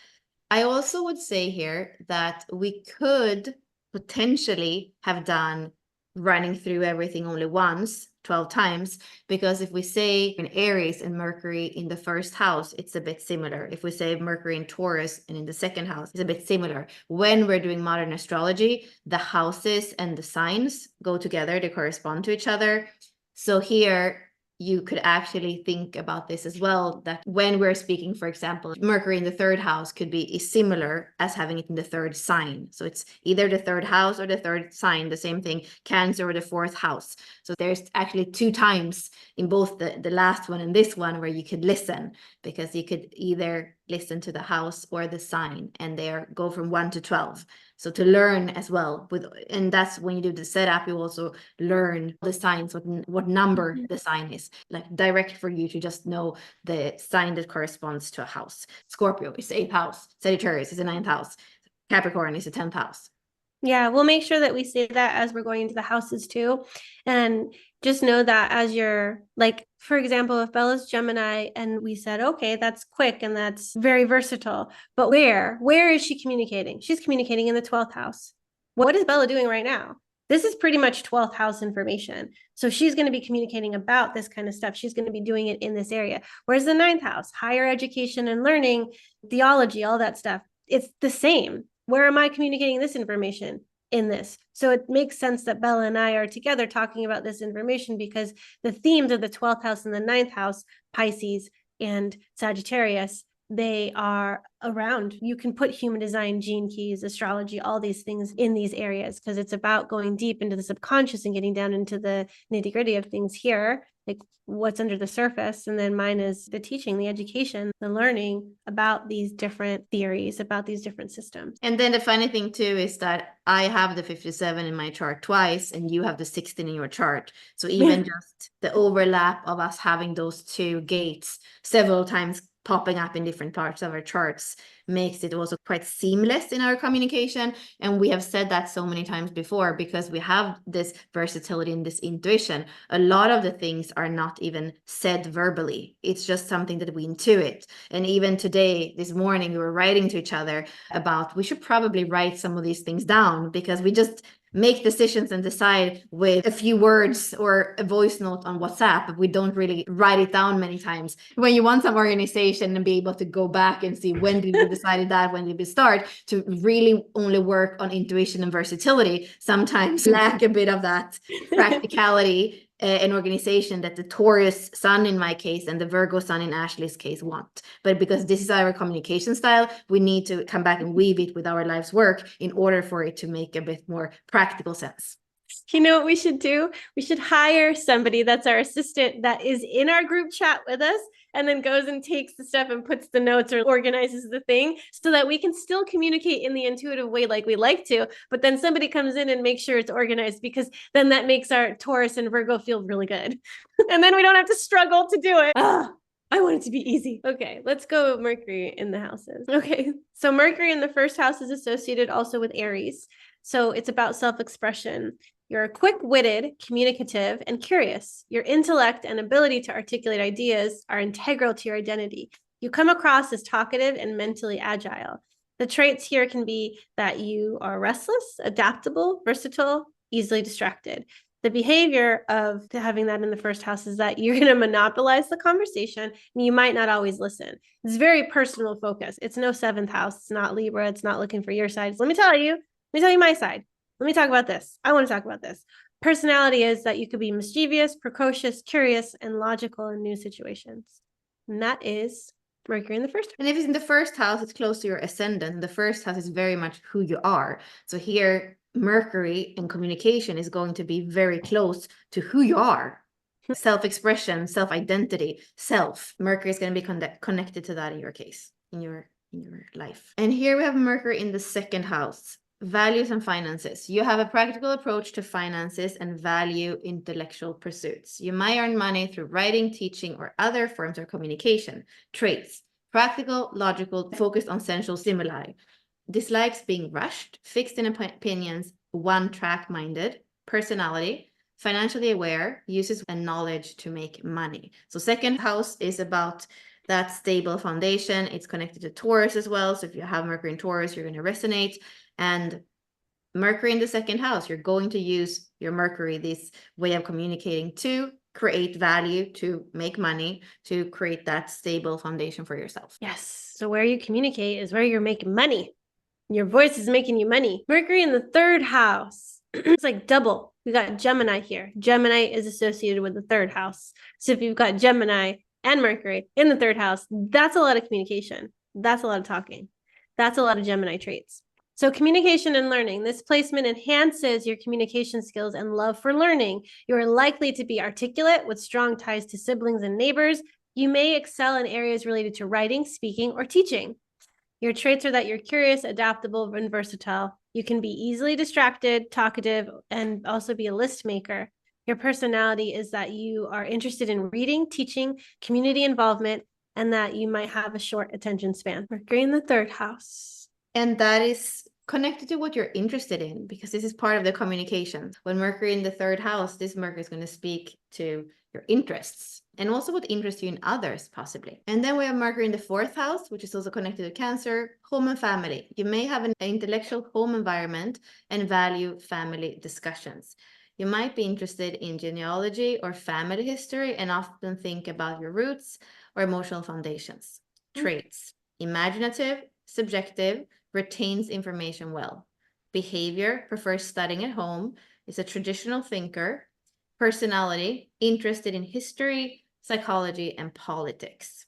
I also would say here that we could potentially have done running through everything only once, 12 times, because if we say in Aries and Mercury in the first house, it's a bit similar. If we say Mercury in Taurus and in the second house, it's a bit similar. When we're doing modern astrology, the houses and the signs go together, they correspond to each other. So here, you could actually think about this as well, that when we're speaking, for example, Mercury in the third house could be similar as having it in the third sign. So it's either the third house or the third sign, the same thing, Cancer or the fourth house. So there's actually 2 times in both the last one and this one where you could listen, because you could either listen to the house or the sign, and they go from 1 to 12. So to learn as well and that's when you do the setup, you also learn the signs, what number the sign is, like direct for you to just know the sign that corresponds to a house. Scorpio is the 8th house, Sagittarius is the 9th house, Capricorn is the 10th house. Yeah, we'll make sure that we say that as we're going into the houses too. And just know that as you're like, for example, if Bella's Gemini and we said, okay, that's quick and that's very versatile, but where is she communicating? She's communicating in the 12th house. What is Bella doing right now? This is pretty much 12th house information. So she's going to be communicating about this kind of stuff. She's going to be doing it in this area. Whereas the 9th house, higher education and learning, theology, all that stuff, it's the same. Where am I communicating this information? In this. So it makes sense that Bella and I are together talking about this information because the themes of the 12th house and the 9th house, Pisces and Sagittarius, they are around. You can put human design, gene keys, astrology, all these things in these areas because it's about going deep into the subconscious and getting down into the nitty gritty of things here, like what's under the surface. And then mine is the teaching, the education, the learning about these different theories, about these different systems. And then the funny thing too is that I have the 57 in my chart twice and you have the 16 in your chart. So even just the overlap of us having those 2 gates several times popping up in different parts of our charts makes it also quite seamless in our communication. And we have said that so many times before because we have this versatility and this intuition. A lot of the things are not even said verbally. It's just something that we intuit. And even today, this morning, we were writing to each other about we should probably write some of these things down because we just make decisions and decide with a few words or a voice note on WhatsApp, but we don't really write it down many times. When you want some organization and be able to go back and see when did we decide that, when did we start, to really only work on intuition and versatility, sometimes lack a bit of that practicality and organization that the Taurus sun in my case and the Virgo sun in Ashley's case want. But because this is our communication style, we need to come back and weave it with our life's work in order for it to make a bit more practical sense. You know what we should do? We should hire somebody that's our assistant that is in our group chat with us and then goes and takes the stuff and puts the notes or organizes the thing so that we can still communicate in the intuitive way like we like to, but then somebody comes in and makes sure it's organized because then that makes our Taurus and Virgo feel really good. And then we don't have to struggle to do it. I want it to be easy. Okay, let's go Mercury in the houses. Okay, so Mercury in the first house is associated also with Aries. So it's about self-expression. You're quick-witted, communicative, and curious. Your intellect and ability to articulate ideas are integral to your identity. You come across as talkative and mentally agile. The traits here can be that you are restless, adaptable, versatile, easily distracted. The behavior of having that in the first house is that you're going to monopolize the conversation and you might not always listen. It's very personal focus. It's no 7th house. It's not Libra. It's not looking for your side. Let me tell you my side. Let me talk about this. I want to talk about this. Personality is that you could be mischievous, precocious, curious, and logical in new situations. And that is Mercury in the first house. And if it's in the first house, it's close to your ascendant. The first house is very much who you are. So here, Mercury and communication is going to be very close to who you are. self-expression, self-identity, self. Mercury is going to be connected to that in your case, in your life. And here we have Mercury in the second house. Values and finances. You have a practical approach to finances and value intellectual pursuits. You might earn money through writing, teaching, or other forms of communication. Traits. Practical, logical, focused on sensual stimuli. Dislikes being rushed, fixed in opinions, one-track minded. Personality. Financially aware, uses and knowledge to make money. So second house is about that stable foundation. It's connected to Taurus as well. So if you have Mercury in Taurus, you're going to resonate. And Mercury in the second house, you're going to use your Mercury, this way of communicating, to create value, to make money, to create that stable foundation for yourself. Yes. So where you communicate is where you're making money. Your voice is making you money. Mercury in the third house. It's like double. We got Gemini here. Gemini is associated with the third house. So if you've got Gemini and Mercury in the third house, that's a lot of communication. That's a lot of talking. That's a lot of Gemini traits. So communication and learning. This placement enhances your communication skills and love for learning. You are likely to be articulate with strong ties to siblings and neighbors. You may excel in areas related to writing, speaking, or teaching. Your traits are that you're curious, adaptable, and versatile. You can be easily distracted, talkative, and also be a list maker. Your personality is that you are interested in reading, teaching, community involvement, and that you might have a short attention span. Mercury in the third house. And that is connected to what you're interested in, because this is part of the communication. When Mercury in the third house, this Mercury is going to speak to your interests and also what interests you in others, possibly. And then we have Mercury in the fourth house, which is also connected to Cancer, home and family. You may have an intellectual home environment and value family discussions. You might be interested in genealogy or family history and often think about your roots or emotional foundations. Traits: imaginative, subjective, retains information well. Behavior: prefers studying at home, is a traditional thinker. Personality: interested in history, psychology, and politics.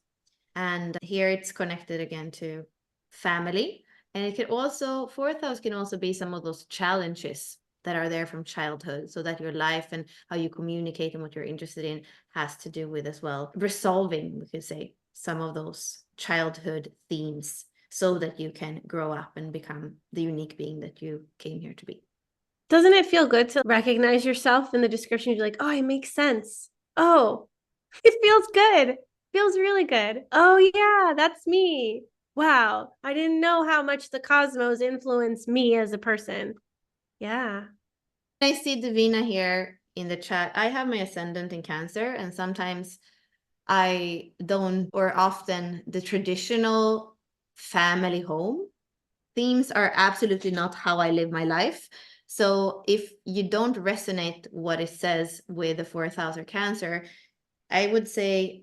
And here it's connected again to family. And it can also, fourth house can also be some of those challenges that are there from childhood, so that your life and how you communicate and what you're interested in has to do with as well resolving, we could say, some of those childhood themes, so that you can grow up and become the unique being that you came here to be. Doesn't it feel good to recognize yourself in the description? You're like, oh, it makes sense. Oh, it feels good. It feels really good. Oh, yeah, that's me. Wow. I didn't know how much the cosmos influenced me as a person. Yeah. I see Davina here in the chat. I have my ascendant in Cancer, and sometimes I don't, or often the traditional family home themes are absolutely not how I live my life. So if you don't resonate what it says with the fourth house or Cancer, I would say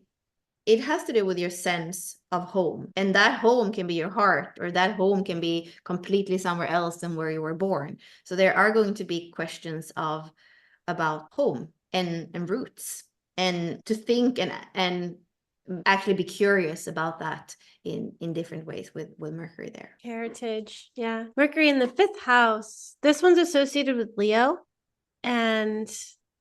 it has to do with your sense of home. And that home can be your heart, or that home can be completely somewhere else than where you were born. So there are going to be questions about home and roots, and to think and actually be curious about that in different ways with Mercury there. Heritage. Yeah. Mercury in the fifth house. This one's associated with Leo. And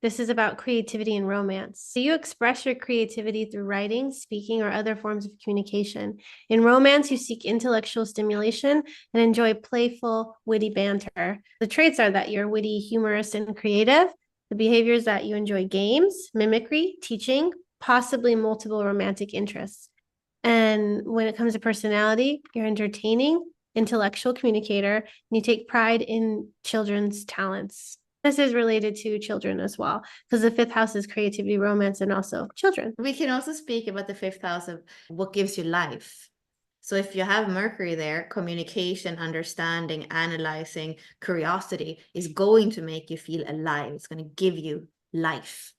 this is about creativity and romance. So you express your creativity through writing, speaking, or other forms of communication. In romance, you seek intellectual stimulation and enjoy playful, witty banter. The traits are that you're witty, humorous, and creative. The behaviors that you enjoy games, mimicry, teaching, possibly multiple romantic interests. And when it comes to personality, you're entertaining, intellectual communicator, and you take pride in children's talents. This is related to children as well, because the fifth house is creativity, romance, and also children. We can also speak about the fifth house of what gives you life. So if you have Mercury there, communication, understanding, analyzing, curiosity is going to make you feel alive. It's going to give you life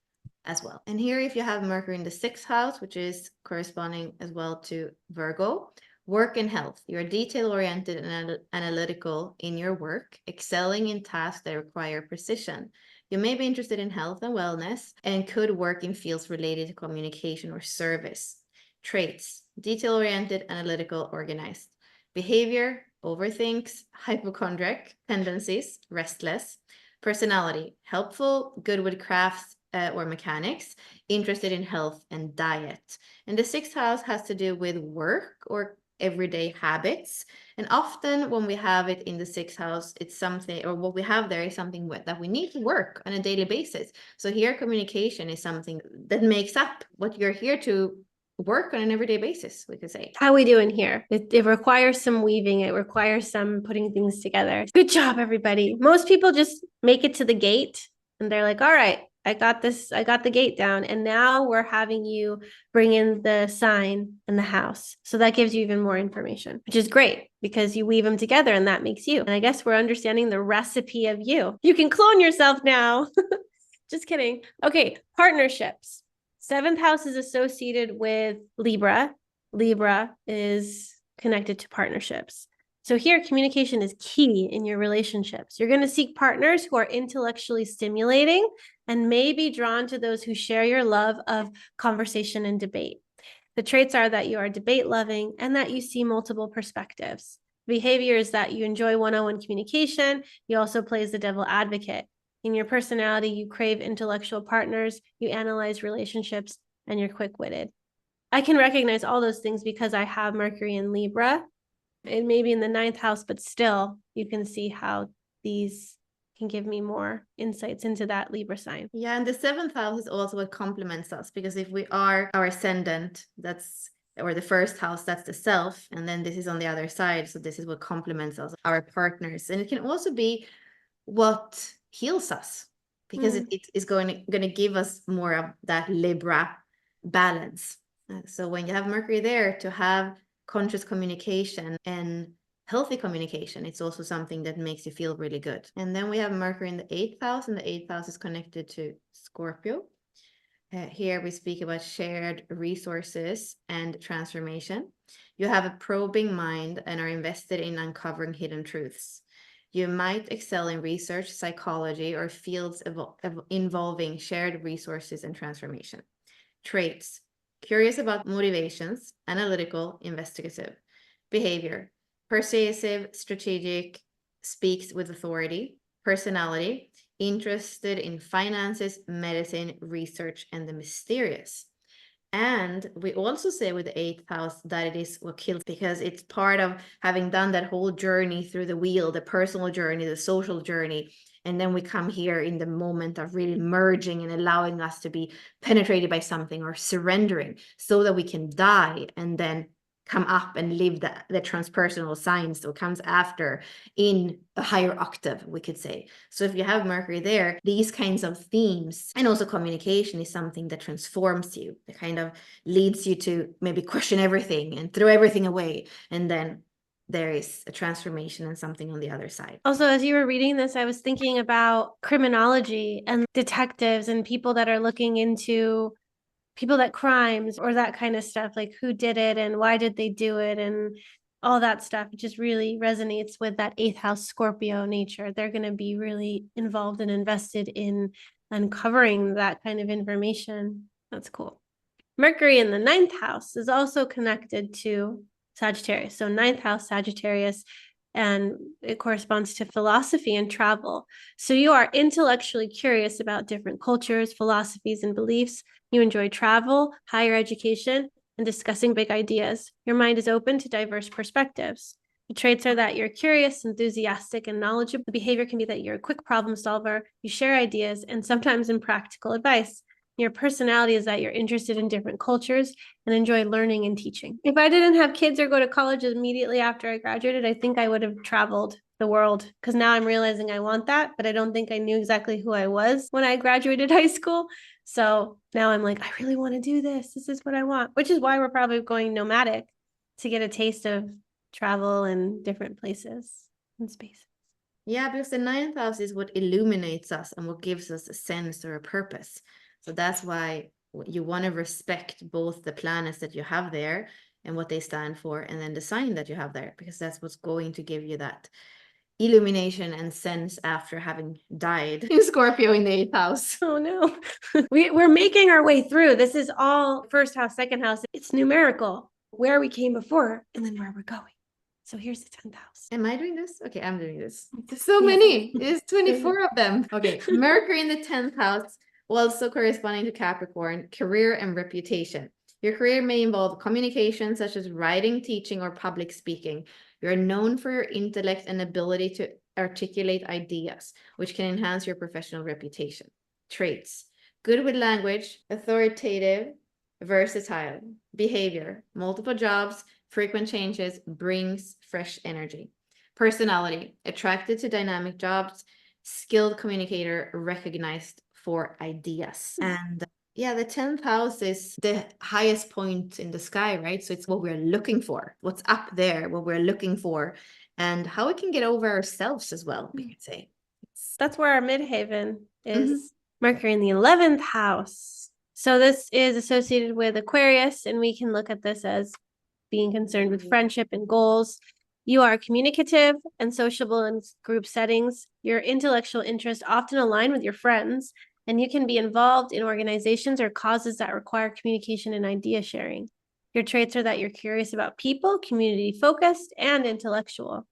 as well. And here, if you have Mercury in the sixth house, which is corresponding as well to Virgo, work and health. You're detail-oriented and analytical in your work, excelling in tasks that require precision. You may be interested in health and wellness and could work in fields related to communication or service. Traits: detail-oriented, analytical, organized. Behavior: overthinks, hypochondriac tendencies, restless. Personality: helpful, good with crafts, or mechanics, interested in health and diet. And the 6th house has to do with work or everyday habits. And often when we have it in the 6th house, it's something, or what we have there is something that we need to work on a daily basis. So here communication is something that makes up what you're here to work on an everyday basis, we could say. How we doing here? It requires some weaving. It requires some putting things together. Good job, everybody. Most people just make it to the gate and they're like, all right, I got this. I got the gate down. And now we're having you bring in the sign and the house. So that gives you even more information, which is great because you weave them together and that makes you. And I guess we're understanding the recipe of you. You can clone yourself now. Just kidding. Okay, partnerships. 7th house is associated with Libra. Libra is connected to partnerships. So here, communication is key in your relationships. You're going to seek partners who are intellectually stimulating and may be drawn to those who share your love of conversation and debate. The traits are that you are debate loving and that you see multiple perspectives. Behavior is that you enjoy one-on-one communication. You also play as the devil advocate. In your personality, you crave intellectual partners, you analyze relationships, and you're quick-witted. I can recognize all those things because I have Mercury in Libra. It may be in the 9th house, but still, you can see how these can give me more insights into that Libra sign. Yeah, and the 7th house is also what complements us, because if we are our ascendant, or the 1st house, that's the self, and then this is on the other side, so this is what complements us, our partners. And it can also be what heals us, because it is going to give us more of that Libra balance. So when you have Mercury there, to have conscious communication and healthy communication, it's also something that makes you feel really good. And then we have Mercury in the 8th house, and the 8th house is connected to Scorpio. Here we speak about shared resources and transformation. You have a probing mind and are invested in uncovering hidden truths. You might excel in research, psychology, or fields involving shared resources and transformation. Traits: curious about motivations, analytical, investigative. Behavior: persuasive, strategic, speaks with authority. Personality: interested in finances, medicine, research, and the mysterious. And we also say with the 8th house that it is what kills, because it's part of having done that whole journey through the wheel, the personal journey, the social journey. And then we come here in the moment of really merging and allowing us to be penetrated by something, or surrendering, so that we can die and then come up and live the transpersonal science that comes after in a higher octave, we could say. So if you have Mercury there, these kinds of themes, and also communication, is something that transforms you. It kind of leads you to maybe question everything and throw everything away. And then there is a transformation and something on the other side. Also, as you were reading this, I was thinking about criminology and detectives and people that are looking into people that crimes or that kind of stuff, like who did it and why did they do it and all that stuff. It just really resonates with that 8th house Scorpio nature. They're going to be really involved and invested in uncovering that kind of information. That's cool. Mercury in the 9th house is also connected to Sagittarius. So 9th house Sagittarius, and it corresponds to philosophy and travel. So you are intellectually curious about different cultures, philosophies, and beliefs. You enjoy travel, higher education, and discussing big ideas. Your mind is open to diverse perspectives. The traits are that you're curious, enthusiastic, and knowledgeable. The behavior can be that you're a quick problem solver, you share ideas, and sometimes impractical advice. Your personality is that you're interested in different cultures and enjoy learning and teaching. If I didn't have kids or go to college immediately after I graduated, I think I would have traveled the world, because now I'm realizing I want that, but I don't think I knew exactly who I was when I graduated high school. So now I'm like, I really want to do this. This is what I want, which is why we're probably going nomadic, to get a taste of travel and different places and spaces. Yeah, because the 9th house is what illuminates us and what gives us a sense or a purpose. So that's why you want to respect both the planets that you have there and what they stand for, and then the sign that you have there, because that's what's going to give you that illumination and sense after having died in Scorpio in the 8th house. Oh no. We're making our way through. This is all 1st house, 2nd house. It's numerical, where we came before and then where we're going. So here's the 10th house. Am I doing this? Okay, I'm doing this. There's so many. There's 24 of them. Okay, Mercury in the 10th house Also corresponding to Capricorn, career and reputation. Your career may involve communication such as writing, teaching, or public speaking. You're known for your intellect and ability to articulate ideas, which can enhance your professional reputation. Traits: good with language, authoritative, versatile. Behavior: multiple jobs, frequent changes, brings fresh energy. Personality: attracted to dynamic jobs, skilled communicator, recognized for ideas. And yeah, the 10th house is the highest point in the sky, right? So it's what we're looking for, what's up there, what we're looking for, and how we can get over ourselves as well, we could say. That's where our midhaven is. Mercury in the 11th house. So this is associated with Aquarius, and we can look at this as being concerned with friendship and goals. You are communicative and sociable in group settings. Your intellectual interests often align with your friends, and you can be involved in organizations or causes that require communication and idea sharing. Your traits are that you're curious about people, community focused, and intellectual.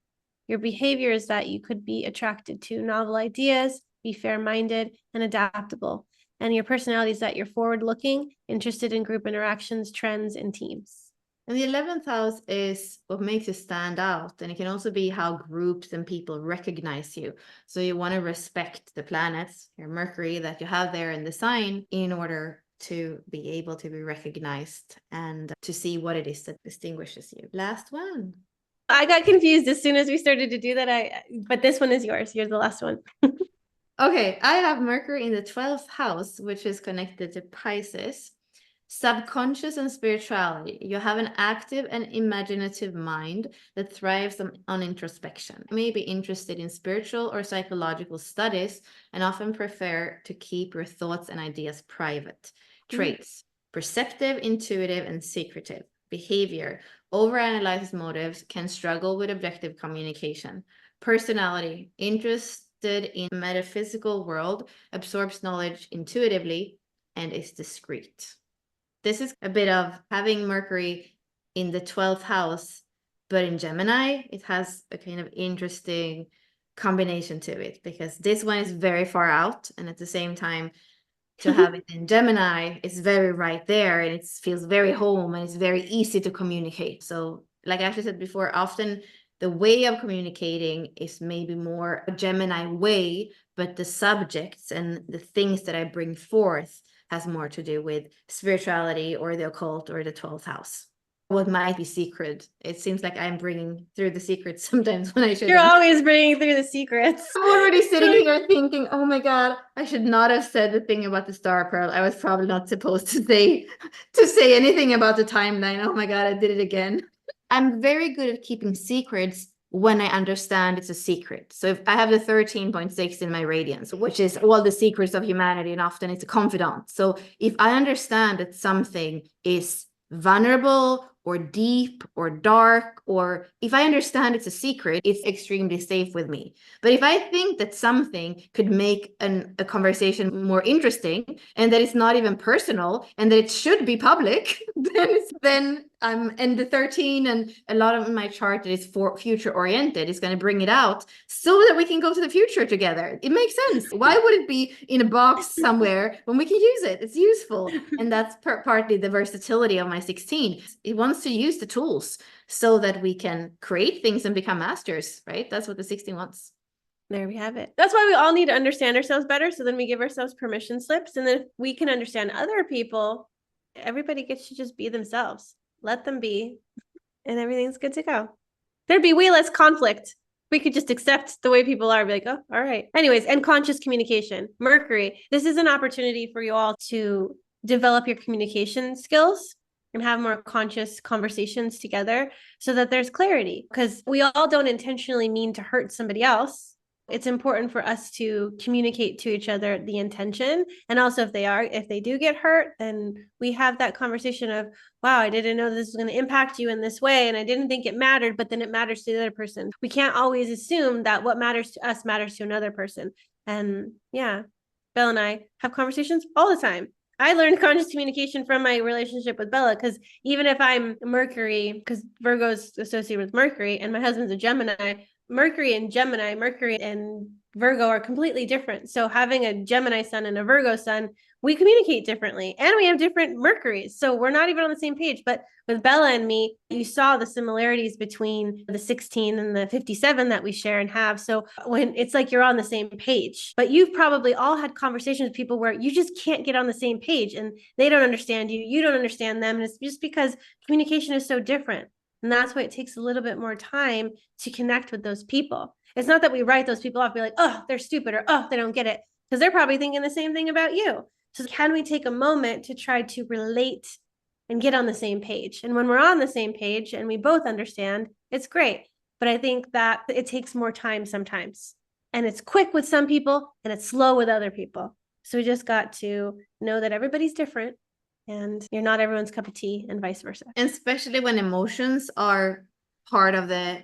Your behavior is that you could be attracted to novel ideas, be fair-minded, and adaptable. And your personality is that you're forward-looking, interested in group interactions, trends, and teams. And the 11th house is what makes you stand out. And it can also be how groups and people recognize you. So you want to respect the planets, your Mercury that you have there in the sign, in order to be able to be recognized and to see what it is that distinguishes you. Last one. I got confused as soon as we started to do that. But this one is yours. You're the last one. Okay, I have Mercury in the 12th house, which is connected to Pisces. Subconscious and spirituality. You have an active and imaginative mind that thrives on introspection. You may be interested in spiritual or psychological studies and often prefer to keep your thoughts and ideas private. Traits: perceptive, intuitive, and secretive. Behavior: overanalyzes motives, can struggle with objective communication. Personality: interested in metaphysical world, absorbs knowledge intuitively, and is discreet. This is a bit of having Mercury in the 12th house, but in Gemini, it has a kind of interesting combination to it because this one is very far out. And at the same time, to have it in Gemini, it's very right there and it feels very home and it's very easy to communicate. So like I actually said before, often the way of communicating is maybe more a Gemini way, but the subjects and the things that I bring forth has more to do with spirituality or the occult or the 12th house. What might be secret. It seems like I'm bringing through the secrets sometimes when I shouldn't. You're always bringing through the secrets. I'm already sitting here thinking, oh my God, I should not have said the thing about the star pearl. I was probably not supposed to say anything about the timeline. Oh my God, I did it again. I'm very good at keeping secrets when I understand it's a secret. So if I have the 13.6 in my radiance, which is all the secrets of humanity, and often it's a confidant. So if I understand that something is vulnerable or deep or dark, or if I understand it's a secret, it's extremely safe with me. But if I think that something could make a conversation more interesting and that it's not even personal and that it should be public, then I'm in the 13 and a lot of my chart that is for future oriented is going to bring it out so that we can go to the future together. It makes sense. Why would it be in a box somewhere when we can use it? It's useful. And that's partly the versatility of my 16. It wants to use the tools so that we can create things and become masters, right? That's what the 16 wants. There we have it. That's why we all need to understand ourselves better. So then we give ourselves permission slips. And then if we can understand other people, everybody gets to just be themselves. Let them be. And everything's good to go. There'd be way less conflict. We could just accept the way people are, be like, oh, all right. Anyways, and conscious communication. Mercury, this is an opportunity for you all to develop your communication skills and have more conscious conversations together so that there's clarity, because we all don't intentionally mean to hurt somebody else. It's important for us to communicate to each other the intention. And also if they do get hurt, then we have that conversation of, wow, I didn't know this was going to impact you in this way. And I didn't think it mattered, but then it matters to the other person. We can't always assume that what matters to us matters to another person. And yeah, Bella and I have conversations all the time. I learned conscious communication from my relationship with Bella, because even if I'm Mercury, because Virgo's associated with Mercury and my husband's a Gemini, Mercury and Gemini, Mercury and Virgo are completely different. So having a Gemini sun and a Virgo sun, we communicate differently and we have different Mercuries. So we're not even on the same page. But with Bella and me, you saw the similarities between the 16 and the 57 that we share and have. So when it's like you're on the same page, but you've probably all had conversations with people where you just can't get on the same page and they don't understand you, you don't understand them. And it's just because communication is so different. And that's why it takes a little bit more time to connect with those people. It's not that we write those people off, be like, oh, they're stupid, or oh, they don't get it, because they're probably thinking the same thing about you. So can we take a moment to try to relate and get on the same page? And when we're on the same page and we both understand, it's great. But I think that it takes more time sometimes. And it's quick with some people and it's slow with other people. So we just got to know that everybody's different and you're not everyone's cup of tea and vice versa. And especially when emotions are part of the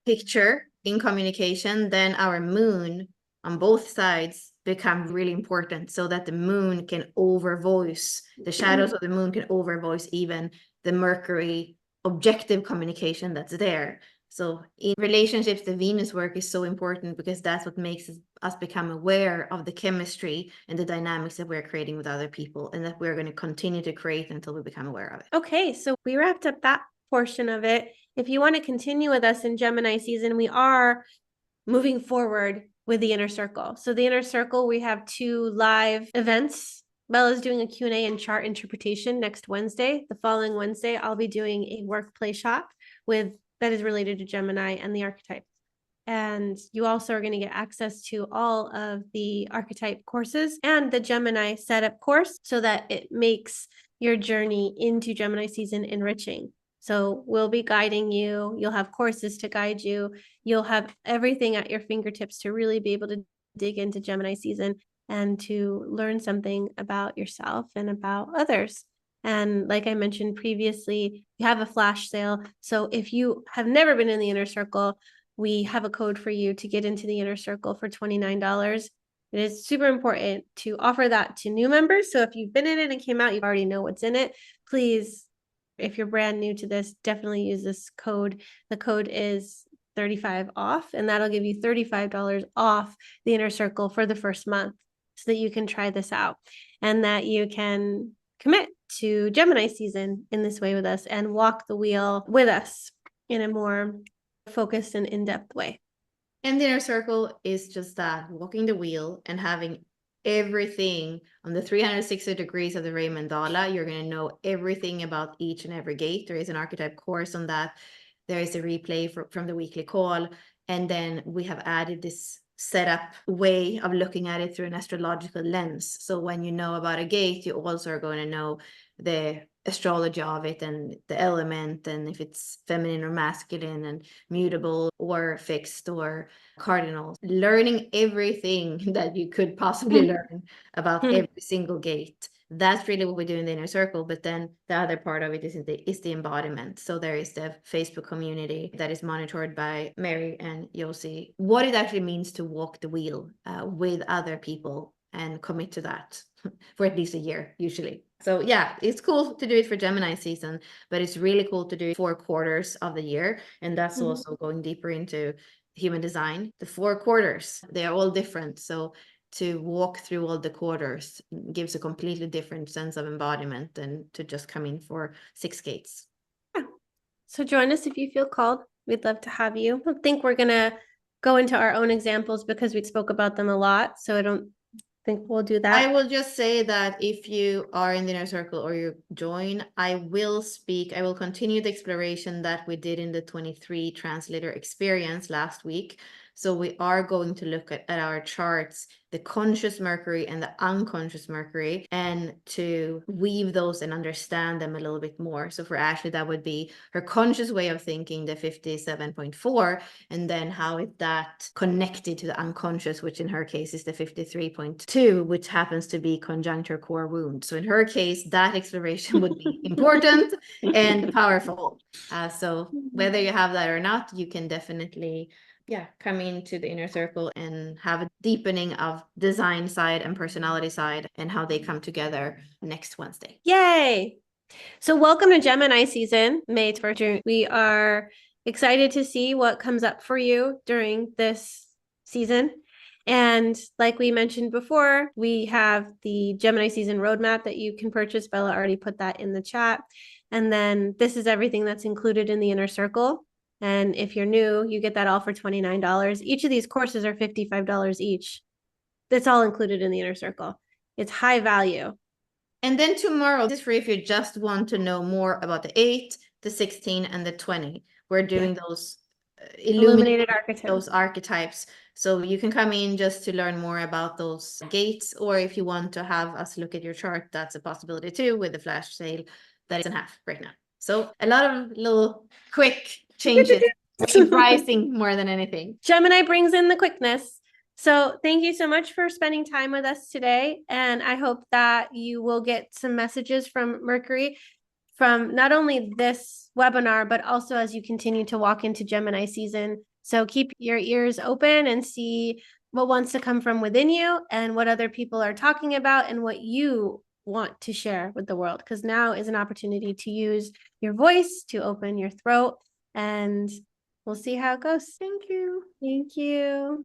picture in communication, then our moon on both sides become really important, so that the moon can overvoice, the shadows of the moon can overvoice even the Mercury objective communication that's there. So in relationships, the Venus work is so important because that's what makes us become aware of the chemistry and the dynamics that we're creating with other people, and that we're going to continue to create until we become aware of it. Okay, so we wrapped up that portion of it. If you want to continue with us in Gemini season, we are moving forward with the inner circle. So the inner circle, we have 2 live events. Bella's doing a Q&A and chart interpretation next Wednesday. The following Wednesday, I'll be doing a workplay shop that is related to Gemini and the archetypes. And you also are going to get access to all of the archetype courses and the Gemini setup course, so that it makes your journey into Gemini season enriching. So we'll be guiding you. You'll have courses to guide you. You'll have everything at your fingertips to really be able to dig into Gemini season and to learn something about yourself and about others. And like I mentioned previously, you have a flash sale. So if you have never been in the inner circle, we have a code for you to get into the inner circle for $29. It is super important to offer that to new members. So if you've been in it and came out, you already know what's in it. Please, if you're brand new to this, definitely use this code. The code is 35 off, and that'll give you $35 off the inner circle for the first month, so that you can try this out and that you can commit to Gemini season in this way with us and walk the wheel with us in a more focused and in-depth way. And the inner circle is just that, walking the wheel and having everything on the 360 degrees of the Ray mandala. You're going to know everything about each and every gate. There is an archetype course on that. There is a replay from the weekly call. And then we have added this setup way of looking at it through an astrological lens. So when you know about a gate, you also are going to know the astrology of it and the element, and if it's feminine or masculine and mutable or fixed or cardinal. Learning everything that you could possibly learn about every single gate. That's really what we do in the inner circle. But then the other part of it is the embodiment. So there is the Facebook community that is monitored by Mary and Yossi. What it actually means to walk the wheel with other people and commit to that for at least a year, usually. So yeah, it's cool to do it for Gemini season, but it's really cool to do it 4 quarters of the year. And that's also going deeper into human design. The 4 quarters, they are all different. So to walk through all the quarters gives a completely different sense of embodiment than to just come in for 6 gates. Yeah. So join us if you feel called. We'd love to have you. I don't think we're going to go into our own examples because we spoke about them a lot. So I don't think we'll do that. I will just say that if you are in the inner circle or you join, I will continue the exploration that we did in the 23 translator experience last week. So we are going to look at our charts, the conscious Mercury and the unconscious Mercury, and to weave those and understand them a little bit more. So for Ashley, that would be her conscious way of thinking, the 57.4, and then how is that connected to the unconscious, which in her case is the 53.2, which happens to be conjuncture core wound. So in her case, that exploration would be important and powerful. So whether you have that or not, you can definitely come into the inner circle and have a deepening of design side and personality side and how they come together next Wednesday. Yay! So welcome to Gemini season, May 1st. We are excited to see what comes up for you during this season. And like we mentioned before, we have the Gemini season roadmap that you can purchase. Bella already put that in the chat. And then this is everything that's included in the inner circle. And if you're new, you get that all for $29. Each of these courses are $55 each. That's all included in the inner circle. It's high value. And then tomorrow, this is free if you just want to know more about the 8, the 16, and the 20. We're doing those Illuminated archetypes. Those archetypes. So you can come in just to learn more about those gates, or if you want to have us look at your chart, that's a possibility too with the flash sale that is in half right now. So a lot of little quick changes in pricing more than anything. Gemini brings in the quickness. So thank you so much for spending time with us today. And I hope that you will get some messages from Mercury from not only this webinar, but also as you continue to walk into Gemini season. So keep your ears open and see what wants to come from within you and what other people are talking about and what you want to share with the world. Because now is an opportunity to use your voice to open your throat, and we'll see how it goes. Thank you. Thank you.